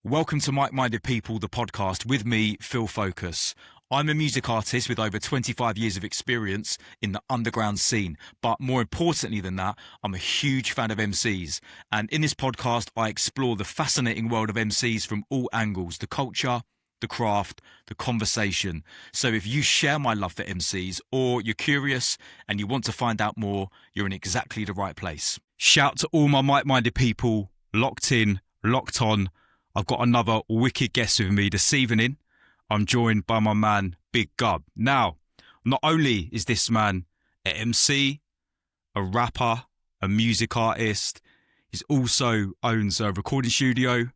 Welcome to Mic-Minded People, the podcast with me, Fokus. I'm a music artist with over 25 years of experience in the underground scene. But more importantly than that, I'm a huge fan of MCs. And in this podcast, I explore the fascinating world of MCs from all angles, the culture, the craft, the conversation. So if you share my love for MCs or you're curious and you want to find out more, you're in exactly the right place. Shout to all my Mic-Minded people, locked in, locked on. I've got another wicked guest with me this evening. I'm joined by my man, Big Gub. Now, not only is this man an MC, a rapper, a music artist, he also owns a recording studio.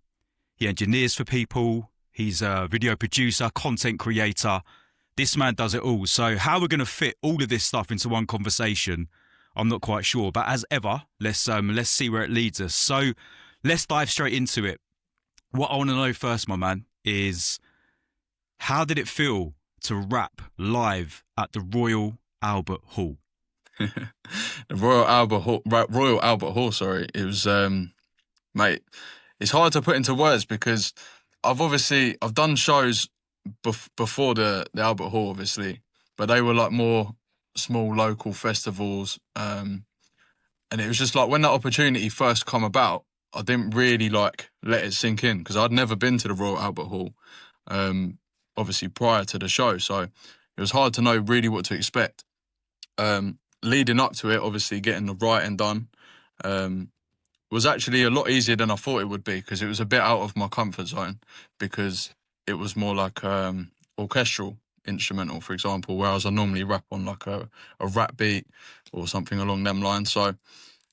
He engineers for people. He's a video producer, content creator. This man does it all. So how we're going to fit all of this stuff into one conversation, I'm not quite sure. But as ever, let's see where it leads us. So let's dive straight into it. What I want to know first, my man, is how did it feel to rap live at the Royal Albert Hall? The Royal Albert Hall, sorry. It was, mate, it's hard to put into words because I've done shows before the Albert Hall, obviously, but they were like more small local festivals. And it was just like when that opportunity first come about, I didn't really let it sink in because I'd never been to the Royal Albert Hall, obviously prior to the show. So it was hard to know really what to expect. Leading up to it, obviously getting the writing done, was actually a lot easier than I thought it would be because it was a bit out of my comfort zone because it was more like orchestral instrumental, for example, whereas I normally rap on like a rap beat or something along them lines. So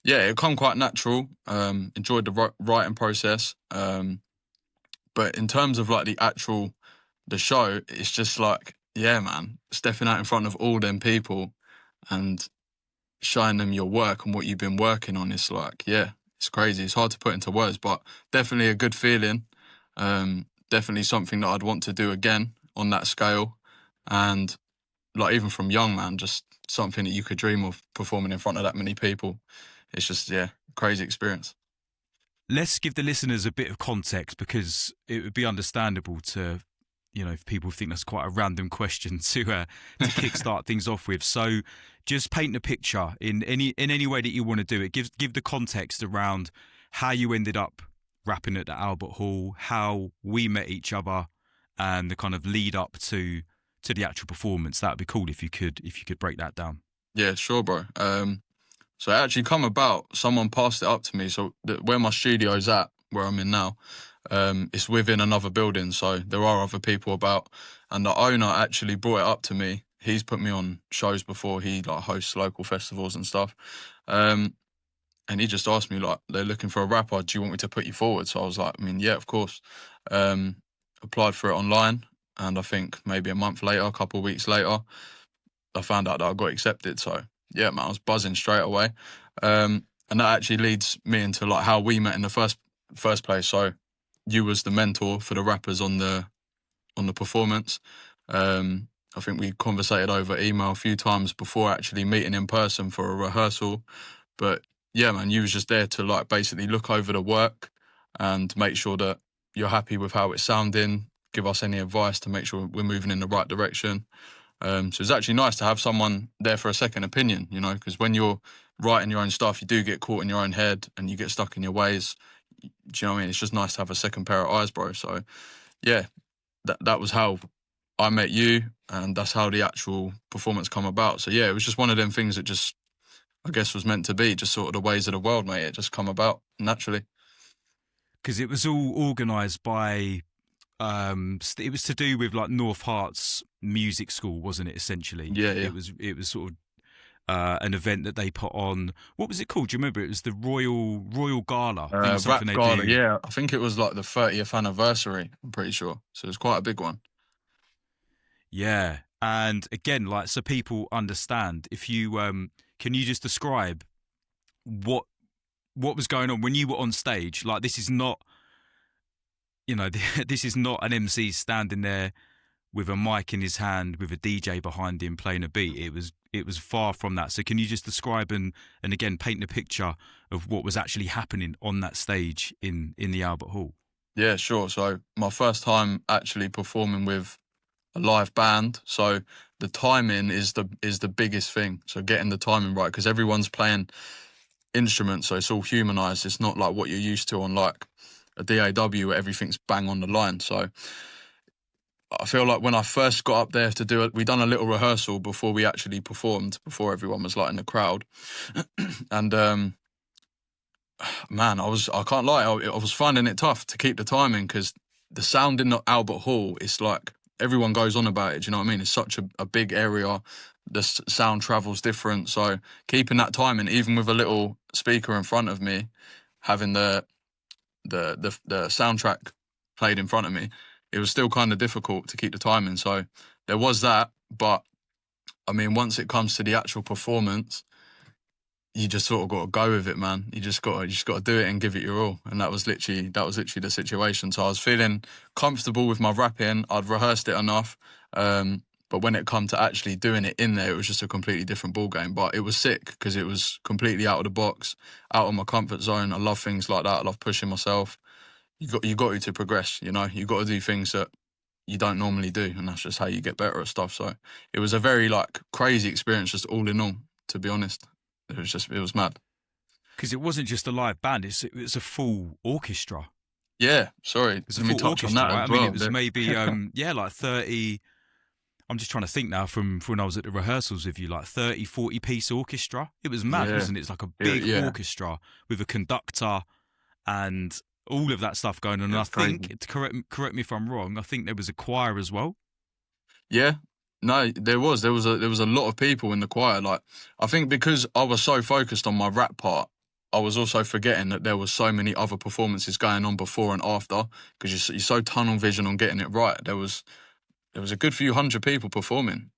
yeah, it come quite natural. Enjoyed the writing process. But in terms of like the show, it's just like, yeah, man, stepping out in front of all them people and showing them your work and what you've been working on. It's like, yeah, it's crazy. It's hard to put into words, but definitely a good feeling. Definitely something that I'd want to do again on that scale. And like even from young, man, just something that you could dream of performing in front of that many people. It's just, yeah, crazy experience. Let's give the listeners a bit of context because it would be understandable to, if people think that's quite a random question to kickstart things off with. So just paint the picture in any way that you want to do it. Give the context around how you ended up rapping at the Albert Hall, how we met each other, and the kind of lead up to the actual performance. That would be cool if you could break that down. Yeah, sure, bro. So it actually come about, someone passed it up to me. So where my studio's at, where I'm in now, it's within another building. So there are other people about. And the owner actually brought it up to me. He's put me on shows before. He hosts local festivals and stuff. And he just asked me, they're looking for a rapper. Do you want me to put you forward? So I was like, yeah, of course. Applied for it online. And I think maybe a month later, a couple of weeks later, I found out that I got accepted. So yeah, man, I was buzzing straight away. And that actually leads me into how we met in the first place. So you was the mentor for the rappers on the performance. I think we conversated over email a few times before actually meeting in person for a rehearsal. But yeah, man, you was just there to basically look over the work and make sure that you're happy with how it's sounding, give us any advice to make sure we're moving in the right direction. So it's actually nice to have someone there for a second opinion, because when you're writing your own stuff, you do get caught in your own head and you get stuck in your ways. Do you know what I mean? It's just nice to have a second pair of eyes, bro. So yeah, that was how I met you, and that's how the actual performance come about. So yeah, it was just one of them things that just, I guess, was meant to be, just sort of the ways of the world, mate. It just come about naturally. Because it was all organised by... it was to do with North Hart's music school, wasn't it? Essentially, Yeah. It was sort of an event that they put on. What was it called? Do you remember? It was the Royal Gala. Rap Gala. Yeah, I think it was the 30th anniversary. I'm pretty sure. So it was quite a big one. Yeah, and again, so people understand. If you can you just describe what was going on when you were on stage? This is not. This is not an MC standing there with a mic in his hand with a DJ behind him playing a beat. It was far from that. So can you just describe and again paint the picture of what was actually happening on that stage in the Albert Hall? Yeah, sure. So my first time actually performing with a live band. So the timing is the biggest thing. So getting the timing right, because everyone's playing instruments, so it's all humanized. It's not like what you're used to on like a DAW where everything's bang on the line. So I feel like when I first got up there to do it, we done a little rehearsal before we actually performed, before everyone was like in the crowd, and man, I can't lie, I was finding it tough to keep the timing because the sound in the Albert Hall, it's like everyone goes on about it. Do you know what I mean? It's such a big area. The sound travels different, so keeping that timing, even with a little speaker in front of me, having the soundtrack played in front of me, it was still kind of difficult to keep the timing. So there was that, but I mean, once it comes to the actual performance, you just sort of got to go with it, man. You just got to do it and give it your all. And that was literally the situation. So I was feeling comfortable with my rapping. I'd rehearsed it enough, but when it come to actually doing it in there, it was just a completely different ball game. But it was sick because it was completely out of the box, out of my comfort zone. I love things like that. I love pushing myself. You got to progress. You know, you got to do things that you don't normally do, and that's just how you get better at stuff. So it was a very like crazy experience, just all in all. To be honest, it was mad. Because it wasn't just a live band; it's a full orchestra. Yeah, sorry. It's a Let me full touch on orchestra, that right? I as mean, it well. was maybe yeah, like 30. I'm just trying to think now from when I was at the rehearsals with you, like 30, 40-piece orchestra. It was mad, Yeah, wasn't it? It's like a big yeah, orchestra with a conductor and all of that stuff going on. it And I was crazy. think, correct me if I'm wrong, I think there was a choir as well. Yeah, no, there was a lot of people in the choir. Like, I think because I was so focused on my rap part, I was also forgetting that there was so many other performances going on before and after. Because you're so tunnel vision on getting it right. There was a good few hundred people performing,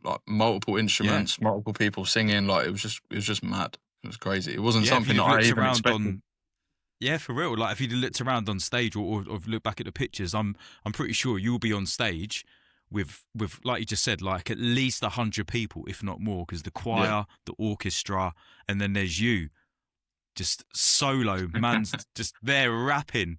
like multiple Yeah. instruments, multiple people singing. Like it was just mad. It was crazy. It wasn't Yeah, if something you'd that have I looked even around expected. on, yeah, for real. Like if you'd have looked around on stage or looked back at the pictures, I'm pretty sure you'll be on stage with like you just said, like at least 100 people, if not more, because the Yeah. choir, the orchestra, and then there's you, just solo, man's just there rapping.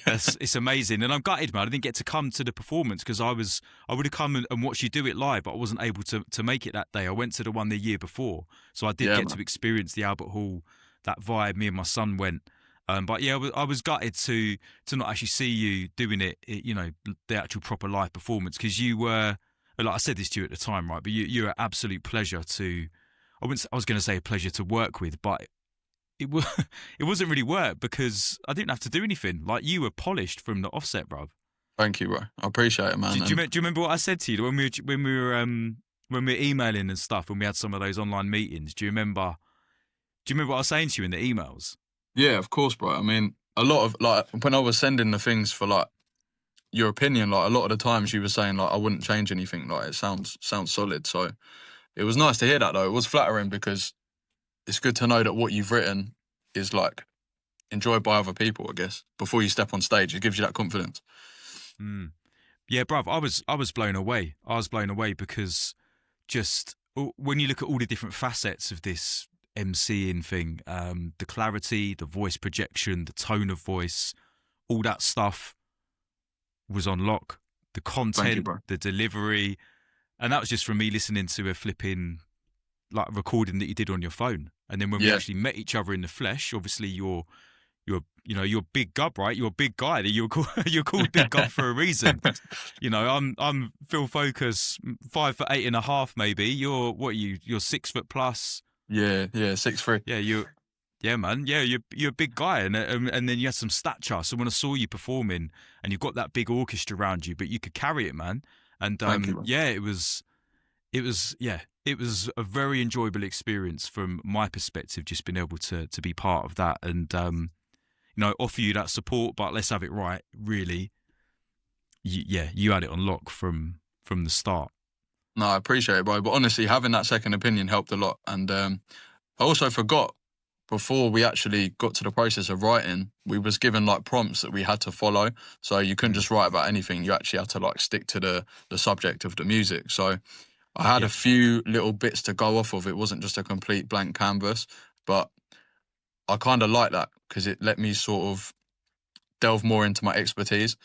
It's amazing, and I'm gutted, man. I didn't get to come to the performance because I would have come and watched you do it live, but I wasn't able to make it that day. I went to the one the year before, so I did Yeah, get man. to experience the Albert Hall, that vibe. Me and my son went, but yeah, I was gutted to not actually see you doing it. You know, the actual proper live performance because you were, like I said this to you at the time, right? But you're an absolute pleasure to. I was going to say a pleasure to work with, but it was it wasn't really work because I didn't have to do anything. Like you were polished from the offset, bruv. Thank you, bro. I appreciate it, Do, man. do, you, And do you remember what I said to you when we were emailing and stuff when we had some of those online meetings? Do you remember? Do you remember what I was saying to you in the emails? yeah, of course, bro. I mean, a lot of like when I was sending the things for like your opinion, like a lot of the times you were saying like I wouldn't change anything. Like it sounds solid. So it was nice to hear that though. It was flattering because it's good to know that what you've written is like enjoyed by other people. I guess before you step on stage, it gives you that confidence. Mm. Yeah, bruv. I was blown away. I was blown away because just when you look at all the different facets of this MCing thing, the clarity, the voice projection, the tone of voice, all that stuff was on lock. The Thank you, content, bro. the delivery, and that was just from me listening to a flipping like recording that you did on your phone. And then when we Yeah, actually met each other in the flesh, obviously you're Big Gub, right? You're a big guy. You're called, you're called Big Gub for a reason. You know, I'm Phil Focus, 5'8.5" maybe. What are you? You're 6 foot plus. yeah. 6'3". Yeah, yeah, man. Yeah, you're a big guy, and then you had some stature. So when I saw you performing, and you've got that big orchestra around you, but you could carry it, man. And Thank you, bro. yeah, it was a very enjoyable experience from my perspective, just being able to be part of that and offer you that support. But let's have it right, really. You had it on lock from the start. No, I appreciate it, bro. But honestly, having that second opinion helped a lot. And I also forgot before we actually got to the process of writing, we was given like prompts that we had to follow. So you couldn't Mm. just write about anything. You actually had to like stick to the subject of the music. So I had a Yeah, few little bits to go off of. It wasn't just a complete blank canvas, but I kind of like that because it let me sort of delve more into my expertise,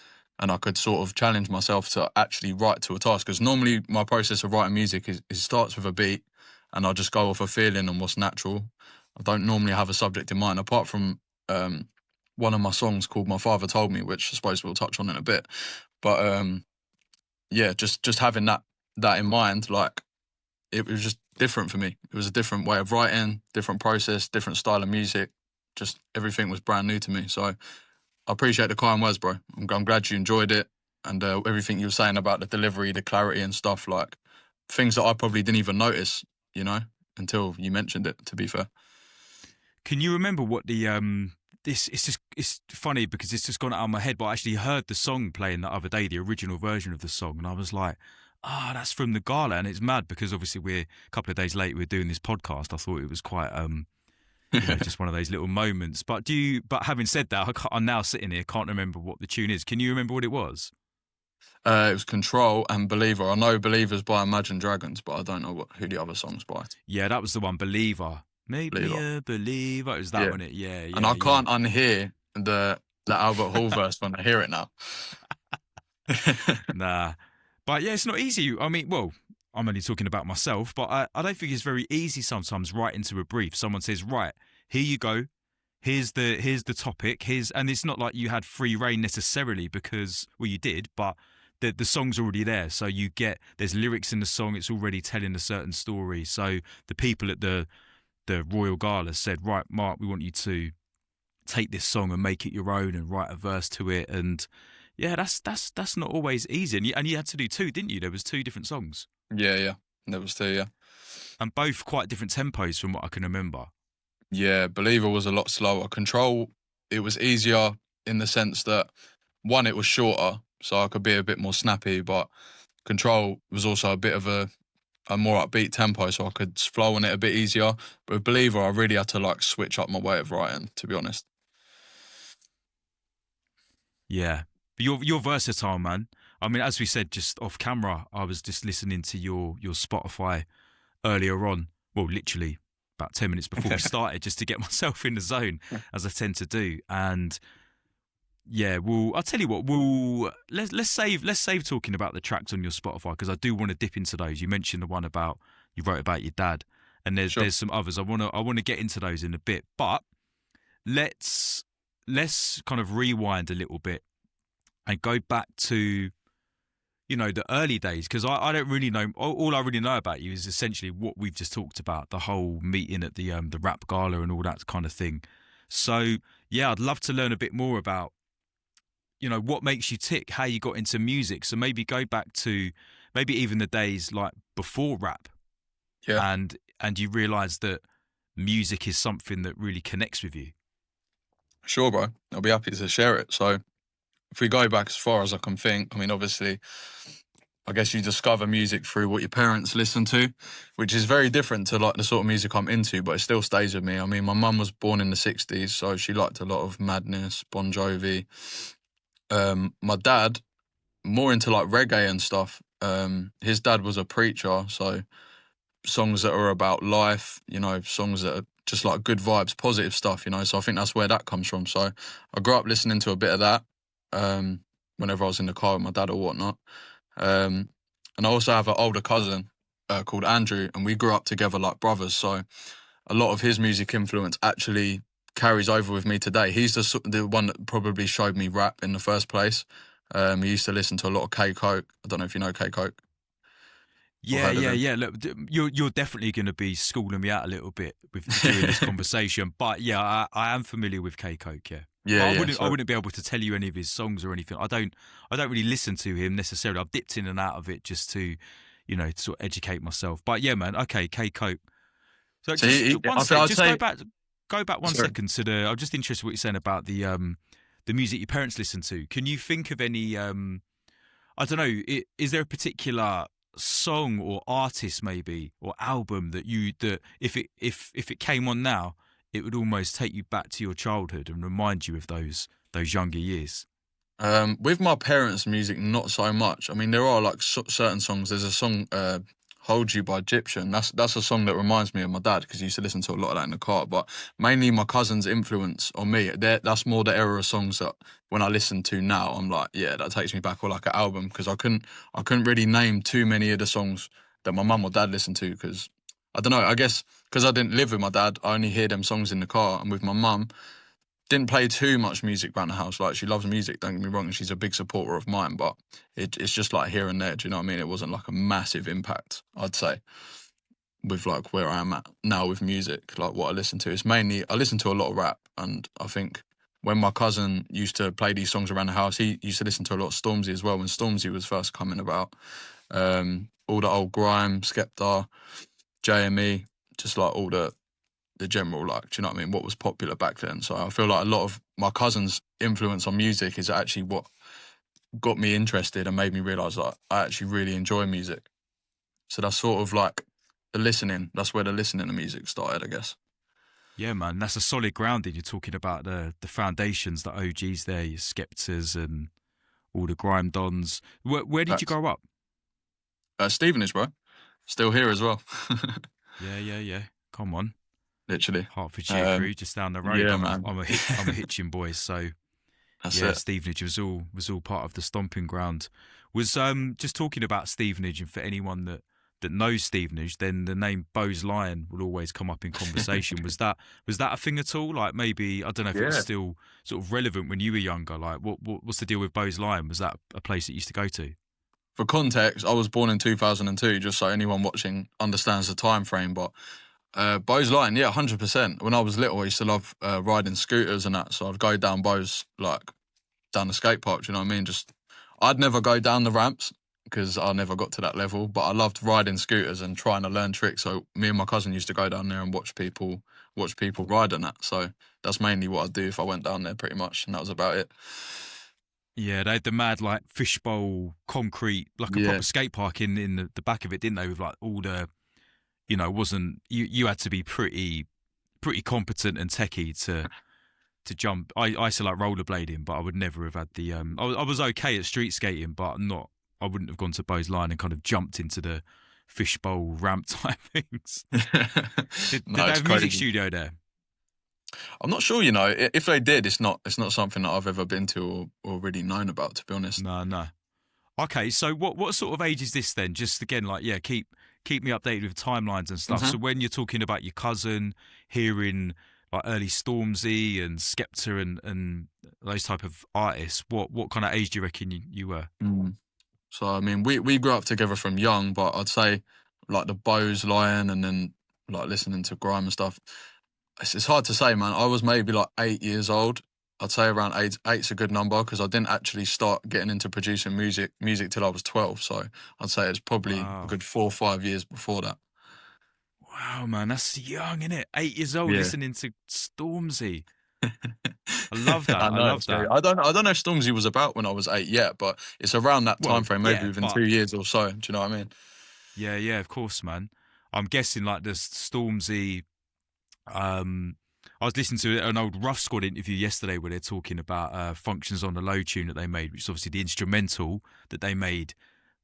and I could sort of challenge myself to actually write to a task. Because normally my process of writing music is it starts with a beat, and I'll just go off a feeling and what's natural. I don't normally have a subject in mind, apart from one of my songs called "My Father Told Me," which I suppose we'll touch on in a bit. But yeah, just having that in mind, like it was just different for me. It was a different way of writing, different process, different style of music. Just everything was brand new to me. So I appreciate the kind words, bro. I'm glad you enjoyed it, and everything you were saying about the delivery, the clarity, and stuff, like things that I probably didn't even notice, you know, until you mentioned it. To be fair. Can you remember what the it's funny because it's just gone out of my head, but I actually heard the song playing the other day, the original version of the song, and I was like, that's from the gala. And it's mad because obviously we're a couple of days later we're doing this podcast. I thought it was quite just one of those little moments. But having said that, I'm now sitting here, can't remember what the tune is. Can you remember what it was? It was Control and Believer. I know Believer's by Imagine Dragons, but I don't know who the other song's by. Yeah, that was the one, Believer. Make me a believer. It was that one. Yeah. And I can't unhear the Albert Hall verse when I hear it now. Nah. But yeah, it's not easy. I mean, well, I'm only talking about myself, but I don't think it's very easy sometimes writing to a brief. Someone says, right, here you go. Here's the topic. And it's not like you had free reign necessarily because, well, you did, but the song's already there. So there's lyrics in the song. It's already telling a certain story. So the people at the Royal Gala said, right, Mark, we want you to take this song and make it your own and write a verse to it. And yeah, that's not always easy. And you had to do two, didn't you? There was two different songs. Yeah. There was two, yeah. And both quite different tempos from what I can remember. Yeah, Believer was a lot slower. Control, it was easier in the sense that, one, it was shorter, so I could be a bit more snappy, but Control was also a bit of a more upbeat tempo, so I could flow on it a bit easier. But with Believer, I really had to like switch up my way of writing, to be honest. Yeah. But you're versatile, man. I mean, as we said just off camera, I was just listening to your Spotify earlier on. Well, literally about 10 minutes before we started, just to get myself in the zone, as I tend to do. And yeah, I'll tell you what. Let's save talking about the tracks on your Spotify because I do want to dip into those. You mentioned the one you wrote about your dad, and there's some others. I want to get into those in a bit, but let's kind of rewind a little bit and go back to, the early days, because I don't really know. All I really know about you is essentially what we've just talked about, the whole meeting at the rap gala and all that kind of thing. So yeah, I'd love to learn a bit more about, what makes you tick, how you got into music. So maybe go back to maybe even the days like before rap. Yeah. And you realise that music is something that really connects with you. Sure, bro. I'll be happy to share it. So if we go back as far as I can think, I mean, obviously, I guess you discover music through what your parents listen to, which is very different to like the sort of music I'm into, but it still stays with me. I mean, my mum was born in the 60s, so she liked a lot of Madness, Bon Jovi. My dad, more into like reggae and stuff. His dad was a preacher, so songs that are about life, songs that are just like good vibes, positive stuff, so I think that's where that comes from. So I grew up listening to a bit of that whenever I was in the car with my dad or whatnot. And I also have an older cousin called Andrew, and we grew up together like brothers, so a lot of his music influence actually carries over with me today. He's the one that probably showed me rap in the first place. He used to listen to a lot of K Coke. I don't know if you know K Coke. Yeah. Look, you're definitely going to be schooling me out a little bit during this conversation, but yeah, I am familiar with K Coke. Yeah. Yeah, I wouldn't be able to tell you any of his songs or anything. I don't really listen to him necessarily. I've dipped in and out of it just to, sort of educate myself. But yeah, man. Okay, K Coke. So just go back 1 second to I'm just interested in what you're saying about the music your parents listen to. Can you think of any? I don't know. Is there a particular song or artist maybe or album that if it came on now, it would almost take you back to your childhood and remind you of those younger years? With my parents' music, not so much. I mean, there are like certain songs. There's a song, Hold You by Egyptian. That's a song that reminds me of my dad because he used to listen to a lot of that in the car. But mainly my cousin's influence on me. That's more the era of songs that when I listen to now, I'm like, yeah, that takes me back, or like an album, because I couldn't really name too many of the songs that my mum or dad listened to because I don't know. I guess because I didn't live with my dad, I only hear them songs in the car, and with my mum, didn't play too much music around the house. Like, she loves music, don't get me wrong, and she's a big supporter of mine, but it's just like here and there, do you know what I mean? It wasn't like a massive impact, I'd say, with like where I am at now with music. Like, what I listen to is mainly, I listen to a lot of rap, and I think when my cousin used to play these songs around the house, he used to listen to a lot of Stormzy as well, when Stormzy was first coming about. All the old grime, Skepta, JME, just like all the general, like, do you know what I mean, what was popular back then. So I feel like a lot of my cousin's influence on music is actually what got me interested and made me realise that I actually really enjoy music. So that's sort of like the listening, that's where the listening to music started, I guess. Yeah, man, that's a solid grounding. You're talking about the foundations, the OGs there, your Skeptors and all the grime dons. Where did you Facts. grow up? Stevenage, bro. Still here as well. Yeah. Come on, Literally. Hertfordshire crew, just down the road. Yeah, I'm a man. I'm a Hitchin boy, so That's yeah, it. Stevenage was all part of the stomping ground. Was just talking about Stevenage, and for anyone that knows Stevenage, then the name Bowes Lion will always come up in conversation. Was that a thing at all? Like, maybe, I don't know if it was Yeah. still sort of relevant when you were younger. Like, what's the deal with Bowes Lion? Was that a place that you used to go to? For context, I was born in 2002, just so anyone watching understands the time frame. But Bowes Lion, yeah, 100%. When I was little, I used to love riding scooters and that. So I'd go down Bowes, like down the skate park. Do you know what I mean? Just, I'd never go down the ramps because I never got to that level. But I loved riding scooters and trying to learn tricks. So me and my cousin used to go down there and watch people ride on that. So that's mainly what I'd do if I went down there, pretty much, and that was about it. Yeah, they had the mad like fishbowl concrete, like a Yeah. proper skate park in the back of it, didn't they? With like all the, wasn't you had to be pretty competent and techie to jump. I used to like rollerblading, but I would never have had the. I was okay at street skating, but not. I wouldn't have gone to Bowes Line and kind of jumped into the fishbowl ramp type things. Did No, they it's have a music crazy. studio there? I'm not sure, if they did, it's not something that I've ever been to or really known about, to be honest. No. Okay, so what sort of age is this then? Just again, like, yeah, keep me updated with timelines and stuff. hmm So when you're talking about your cousin, hearing like early Stormzy and Skepta and those type of artists, what kind of age do you reckon you were? Mm. So I mean, we grew up together from young, but I'd say like the Bowes Lion and then like listening to grime and stuff. It's hard to say, man. I was maybe like 8 years old. I'd say around eight's a good number because I didn't actually start getting into producing music till I was 12. So I'd say it's probably a Wow. good 4 or 5 years before that. Wow, man, that's young, isn't it? 8 years old Yeah. listening to Stormzy. I love that. I I know love it's scary. that. I don't know if Stormzy was about when I was 8 yet, but it's around that time Well, frame, maybe yeah, within but 2 years or so. Do you know what I mean? yeah, of course, man. I'm guessing like the Stormzy. I was listening to an old Rough Squad interview yesterday where they're talking about Functions on the Low tune that they made, which is obviously the instrumental that they made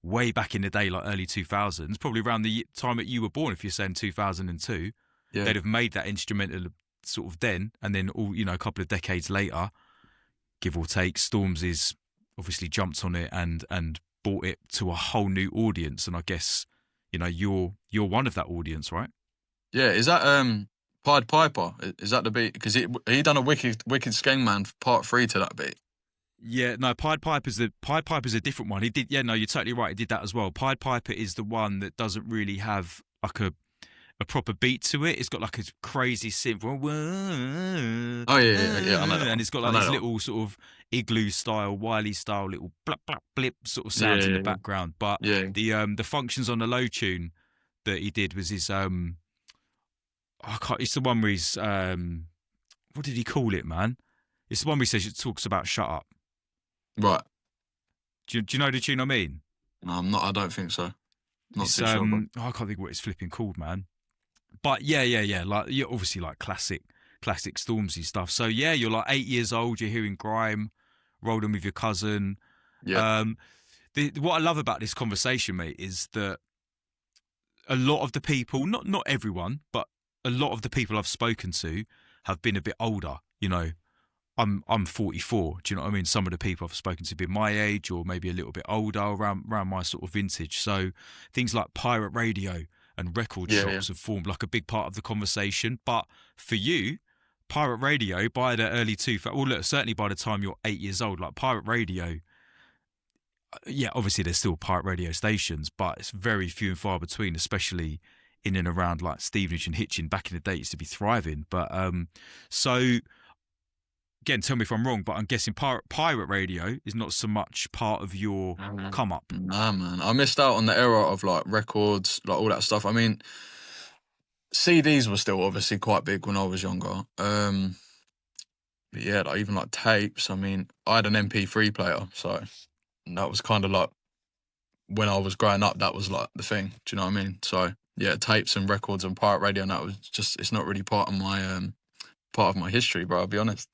way back in the day, like early 2000s, probably around the time that you were born, if you're saying 2002. Yeah. They'd have made that instrumental sort of then, and then a couple of decades later, give or take, Stormzy's obviously jumped on it and brought it to a whole new audience. And I guess, you're one of that audience, right? Yeah. Is that Pied Piper? Is that the beat? Because he done a Wicked Skengman part 3 to that beat. Yeah, no, Pied Piper's a different one. He did, yeah, no, you're totally right. He did that as well. Pied Piper is the one that doesn't really have like a proper beat to it. It's got like a crazy synth, Oh yeah. I know that and one. it's got I like know these that one. little sort of igloo style, Wiley style little blip blip blip sort of Yeah, sounds in the yeah, background. But yeah. the Functions on the Low tune that he did was his I can't. It's the one where he's what did he call it, man? It's the one where he says it talks about shut up. Right. Do you know the tune I mean? No, I'm not. I don't think so. Not It's too sure, bro. I can't think what it's flipping called, man. But yeah. Like, you're obviously like classic Stormzy stuff. So yeah, you're like 8 years old. You're hearing grime, rolling with your cousin. Yeah. Um, what I love about this conversation, mate, is that a lot of the people, not everyone, but a lot of the people I've spoken to have been a bit older. You know, I'm 44. Do you know what I mean? Some of the people I've spoken to have been my age or maybe a little bit older, around my sort of vintage. So things like pirate radio and record Yeah, yeah. shops have formed like a big part of the conversation. But for you, pirate radio by the early 2000s, well, look, certainly by the time you're 8 years old, like pirate radio, yeah, obviously there's still pirate radio stations, but it's very few and far between, especially in and around like Stevenage and Hitchin. Back in the day, it used to be thriving. But so again, tell me if I'm wrong, but I'm guessing pirate radio is not so much part of your come up. Nah, man. I missed out on the era of like records, like all that stuff. I mean, CDs were still obviously quite big when I was younger. But yeah, like even like tapes. I mean, I had an MP3 player, so that was kind of like when I was growing up. That was like the thing. Do you know what I mean? So yeah, tapes and records and pirate radio, and that was just, it's not really part of my history, bro. I'll be honest.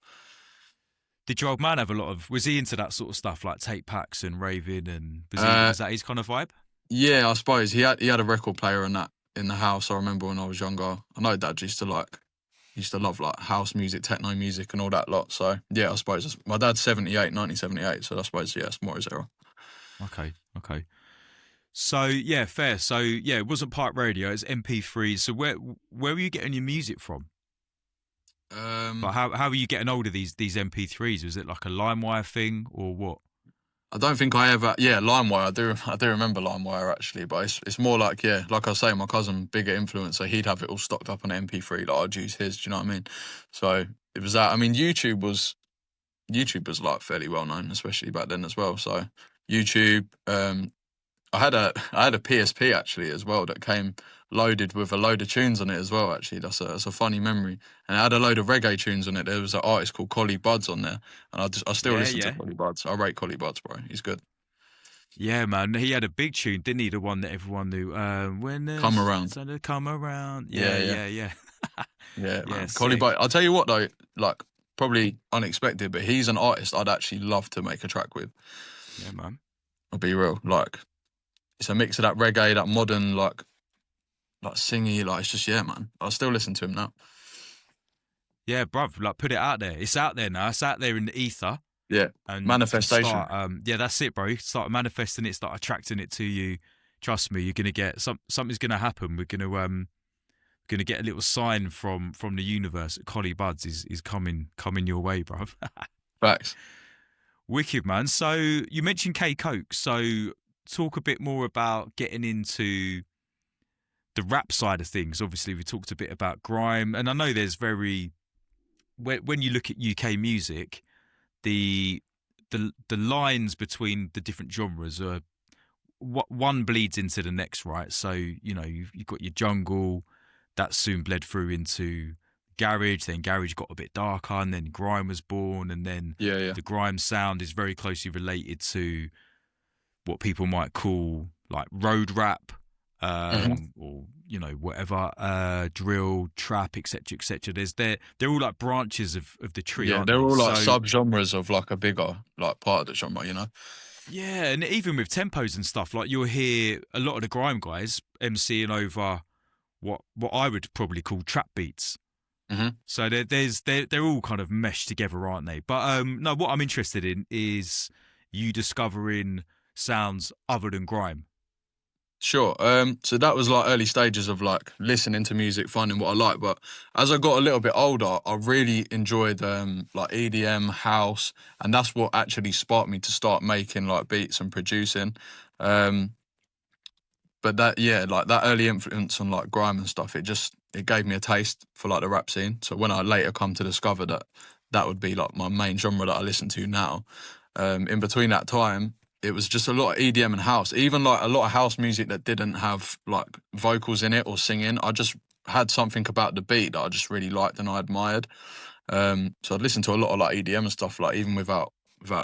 Did your old man have a lot of? Was he into that sort of stuff, like tape packs and raving, and was that his kind of vibe? Yeah, I suppose he had a record player and that in the house. I remember when I was younger. I know Dad used to love like house music, techno music, and all that lot. So yeah, I suppose my dad's 1978, so I suppose yeah, it's more his era. Okay. So yeah, fair. So yeah, it wasn't pirate radio; it's MP3s. So where were you getting your music from? But how are you getting hold of these MP3s? Was it like a LimeWire thing or what? I don't think I ever. Yeah, LimeWire. I do remember LimeWire actually, but it's more like, yeah, like I say, my cousin, bigger influencer, he'd have it all stocked up on MP3. Like I'd use his. Do you know what I mean? So it was that. I mean, YouTube was like fairly well known, especially back then as well. So YouTube. I had a PSP actually as well that came loaded with a load of tunes on it as well. Actually, that's a funny memory, and it had a load of reggae tunes on it. There was an artist called Collie Buddz on there, and I still Yeah, listen to yeah. Collie Buddz. I rate Collie Buddz, bro. He's good. Yeah, man. He had a big tune, didn't he? The one that everyone knew. When Come there's around. sun to come around. Yeah, Yeah. yeah, Yeah, man. Collie sick. Buddz. I'll tell you what though, like probably unexpected, but he's an artist I'd actually love to make a track with. Yeah, man. I'll be real. Like it's a mix of that reggae, that modern like singy. Like it's just, yeah, man. I still listen to him now. Yeah, bruv, like put it out there. It's out there now. It's out there in the ether. Yeah, And you can manifestation. start, yeah, that's it, bro. You can start manifesting it, start attracting it to you. Trust me, you're gonna get something's gonna happen. We're gonna get a little sign from the universe. Collie Buddz is coming your way, bruv. Facts. Wicked, man. So you mentioned K Coke. So talk a bit more about getting into the rap side of things. Obviously, we talked a bit about grime, and I know there's when you look at UK music, the lines between the different genres are what one bleeds into the next, right? So you know you've got your jungle that soon bled through into garage, then garage got a bit darker, and then grime was born, and then Yeah. the grime sound is very closely related to what people might call like road rap, or you know whatever, drill, trap, etc., etc. They're all like branches of the tree, Yeah, aren't they're they? all like So sub-genres of like a bigger like part of the genre, you know? yeah, and even with tempos and stuff, like you'll hear a lot of the grime guys MCing over what I would probably call trap beats. Mhm. So they're all kind of meshed together, aren't they? But no, what I'm interested in is you discovering sounds other than grime. Sure. So that was like early stages of like listening to music, finding what I like. But as I got a little bit older, I really enjoyed like EDM, house, and that's what actually sparked me to start making like beats and producing. Um, but that, yeah, like that early influence on like grime and stuff, it gave me a taste for like the rap scene. So when I later come to discover that that would be like my main genre that I listen to now, in between that time, it was just a lot of EDM and house, even like a lot of house music that didn't have like vocals in it or singing. I just had something about the beat that I just really liked and I admired. So I'd listen to a lot of like EDM and stuff, like even without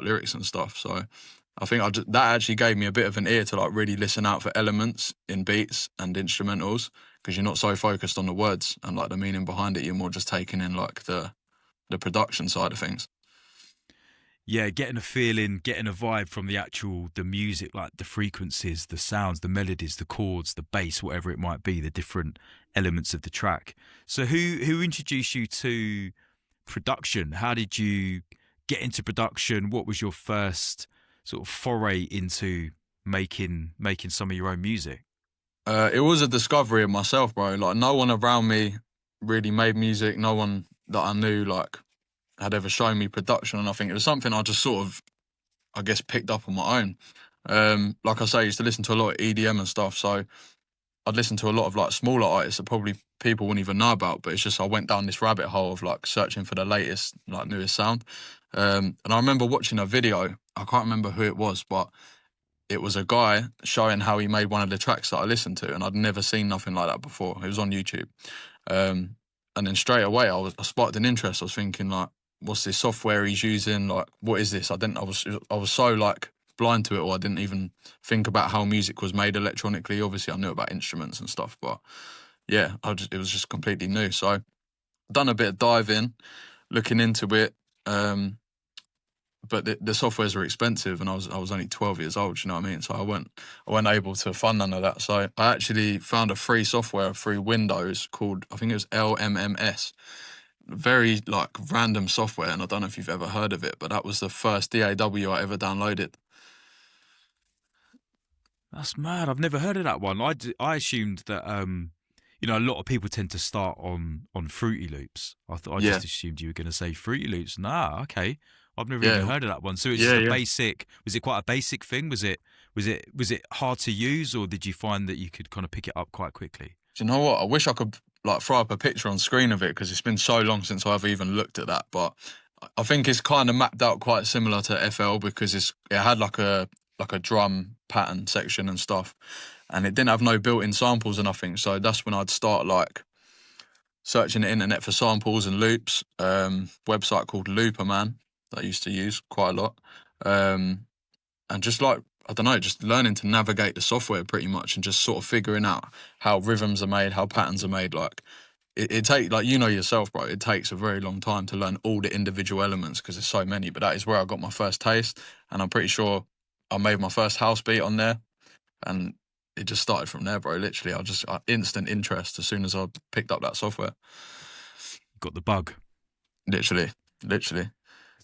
lyrics and stuff. So I think that actually gave me a bit of an ear to like really listen out for elements in beats and instrumentals, because you're not so focused on the words and like the meaning behind it. You're more just taking in like the production side of things. Yeah, getting a feeling, getting a vibe from the music, like the frequencies, the sounds, the melodies, the chords, the bass, whatever it might be, the different elements of the track. So who introduced you to production? How did you get into production? What was your first sort of foray into making some of your own music? It was a discovery of myself, bro. Like no one around me really made music. No one that I knew like had ever shown me production, and I think it was something I just sort of, I guess, picked up on my own. Like I say, I used to listen to a lot of EDM and stuff, so I'd listen to a lot of like smaller artists that probably people wouldn't even know about. But it's just I went down this rabbit hole of like searching for the latest, like newest sound. And I remember watching a video. I can't remember who it was, but it was a guy showing how he made one of the tracks that I listened to, and I'd never seen nothing like that before. It was on YouTube, and then straight away I sparked an interest. I was thinking like, what's this software he's using? Like, what is this? I was so like blind to it, or I didn't even think about how music was made electronically. Obviously, I knew about instruments and stuff, but yeah, it was just completely new. So, done a bit of diving, looking into it. But the softwares were expensive, and I was only 12 years old. You know what I mean? So I weren't able to fund none of that. So I actually found a free software through Windows called, I think it was LMMS. Very like random software, and I don't know if you've ever heard of it, but that was the first DAW I ever downloaded. That's mad. I've never heard of that one. I assumed that a lot of people tend to start on Fruity Loops. I Yeah, just assumed you were going to say Fruity Loops. Nah, okay. I've never even yeah, heard of that one. So it's just yeah, a yeah. basic. Was it quite a basic thing? Was it hard to use, or did you find that you could kind of pick it up quite quickly? Do you know what? I wish I could like throw up a picture on screen of it because it's been so long since I've even looked at that. But I think it's kind of mapped out quite similar to FL because it had like a drum pattern section and stuff, and it didn't have no built-in samples or nothing. So that's when I'd start like searching the internet for samples and loops. Website called Looperman that I used to use quite a lot. Um, and just like I don't know, just learning to navigate the software pretty much, and just sort of figuring out how rhythms are made, how patterns are made. Like it take like you know yourself, bro. It takes a very long time to learn all the individual elements because there's so many. But that is where I got my first taste, and I'm pretty sure I made my first house beat on there, and it just started from there, bro. Literally, I instant interest as soon as I picked up that software. Got the bug. Literally, literally,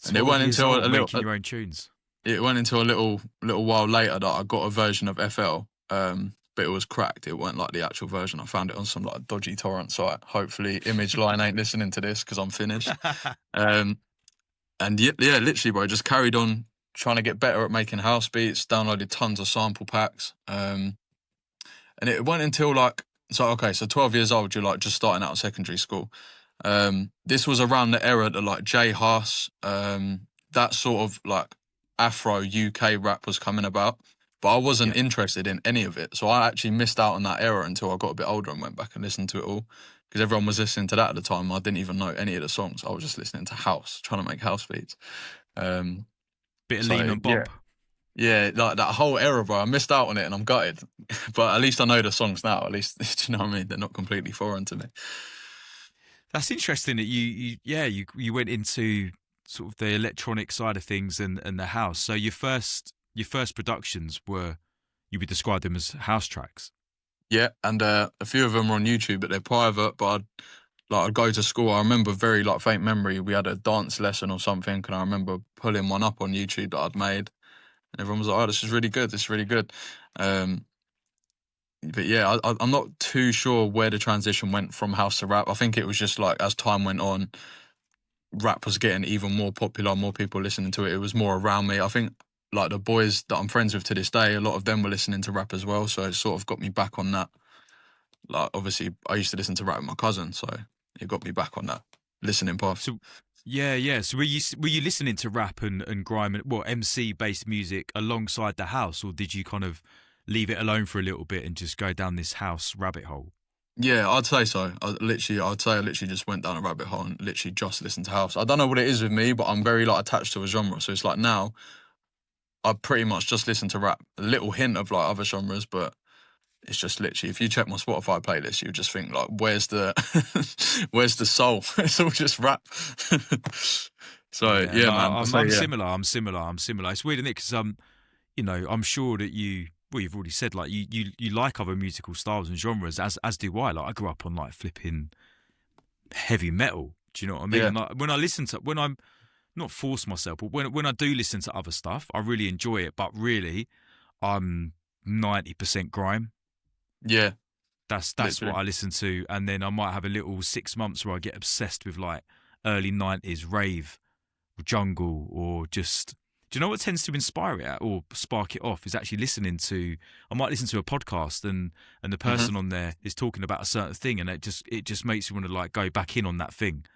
and 12 years old, making your own tunes. it went into a little while later that I got a version of FL, but it was cracked. It weren't like the actual version. I found it on some like dodgy torrent site. Hopefully, Image Line ain't listening to this because I'm finished. Um, and yeah, literally, bro, just carried on trying to get better at making house beats. Downloaded tons of sample packs, and it went until like so 12 years old. You're like just starting out of secondary school. This was around the era that like Jay Huss, that sort of like Afro UK rap was coming about, but I wasn't Yeah. interested in any of it. So I actually missed out on that era until I got a bit older and went back and listened to it all because everyone was listening to that at the time. I didn't even know any of the songs. I was just listening to house, trying to make house beats. Um, Bit of lean so on yeah, bop. yeah, like that whole era, bro. I missed out on it and I'm gutted. But at least I know the songs now. At least, do you know what I mean? They're not completely foreign to me. That's interesting that you went into sort of the electronic side of things and the house. So your first productions were, you would describe them as house tracks. Yeah, and a few of them are on YouTube, but they're private. But I'd go to school. I remember very like faint memory. We had a dance lesson or something, and I remember pulling one up on YouTube that I'd made, and everyone was like, "Oh, this is really good. This is really good." Um, but yeah, I'm not too sure where the transition went from house to rap. I think it was just like as time went on, rap was getting even more popular, more people listening to it. It was more around me. I think like the boys that I'm friends with to this day, a lot of them were listening to rap as well. So it sort of got me back on that. Like obviously, I used to listen to rap with my cousin, so it got me back on that listening path. So yeah. So were you listening to rap and grime and MC based music alongside the house, or did you kind of leave it alone for a little bit and just go down this house rabbit hole? Yeah, I'd say so. I'd say I literally just went down a rabbit hole and literally just listened to house. I don't know what it is with me, but I'm very like attached to a genre. So it's like now I pretty much just listen to rap. A little hint of like other genres, but it's just literally if you check my Spotify playlist, you just think like, where's the where's the soul? It's all just rap. So Yeah, yeah, no, man. I I'm say I'm yeah, similar. I'm similar. I'm similar. It's weird, isn't it? Because you know, I'm sure that you've already said like you like other musical styles and genres, as do I. Like I grew up on like flipping heavy metal. Do you know what I mean? yeah, And like, when I listen to when I'm not force myself, but when I do listen to other stuff, I really enjoy it. But really, I'm 90% grime. yeah. That's what Literally. I listen to, and then I might have a little 6 months where I get obsessed with like early '90s rave, or jungle, or just. Do you know what tends to inspire it or spark it off? Is actually listening to. I might listen to a podcast and the Hmm. person on there is talking about a certain thing, and it just makes you want to like go back in on that thing.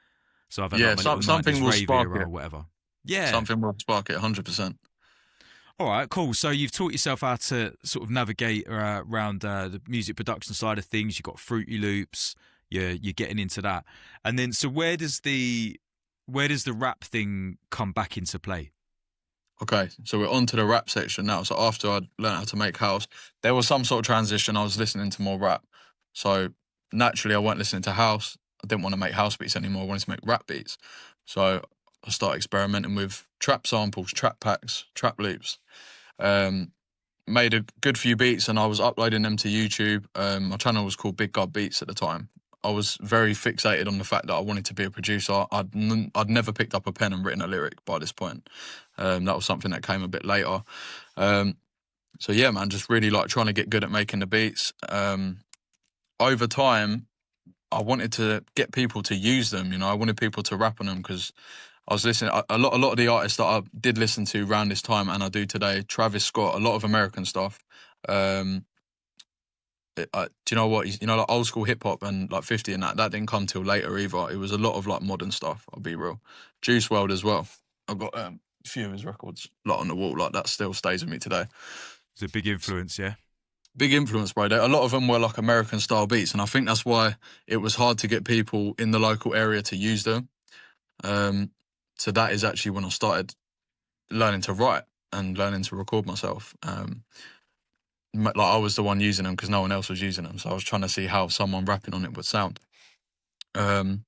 So I've had like Yeah, my little something '90s will rave spark era it. or whatever. Yeah. Something will spark it. 100%. All right, cool. So you've taught yourself how to sort of navigate around the music production side of things. You've got Fruity Loops. You're getting into that, and then so where does the rap thing come back into play? Okay, so we're on to the rap section now. So after I learned how to make house, there was some sort of transition. I was listening to more rap. So naturally, I weren't listening to house. I didn't want to make house beats anymore. I wanted to make rap beats. So I started experimenting with trap samples, trap packs, trap loops. Um, Made a good few beats and I was uploading them to YouTube. My channel was called Big Gub Beats at the time. I was very fixated on the fact that I wanted to be a producer. I'd never picked up a pen and written a lyric by this point. That was something that came a bit later. Um, so yeah, man, just really like trying to get good at making the beats. Over time, I wanted to get people to use them. You know, I wanted people to rap on them because I was listening a lot of the artists that I did listen to around this time and I do today. Travis Scott, a lot of American stuff. Um, do you know what? You know, like old school hip hop and like 50 and that didn't come till later either. It was a lot of like modern stuff. I'll be real. Juice World as well. I've got a few of his records lot on the wall. Like that still stays with me today. It's a big influence, yeah. Big influence, bro. A lot of them were like American style beats, and I think that's why it was hard to get people in the local area to use them. Um, so that is actually when I started learning to write and learning to record myself. Like I was the one using them because no one else was using them, so I was trying to see how someone rapping on it would sound. Um,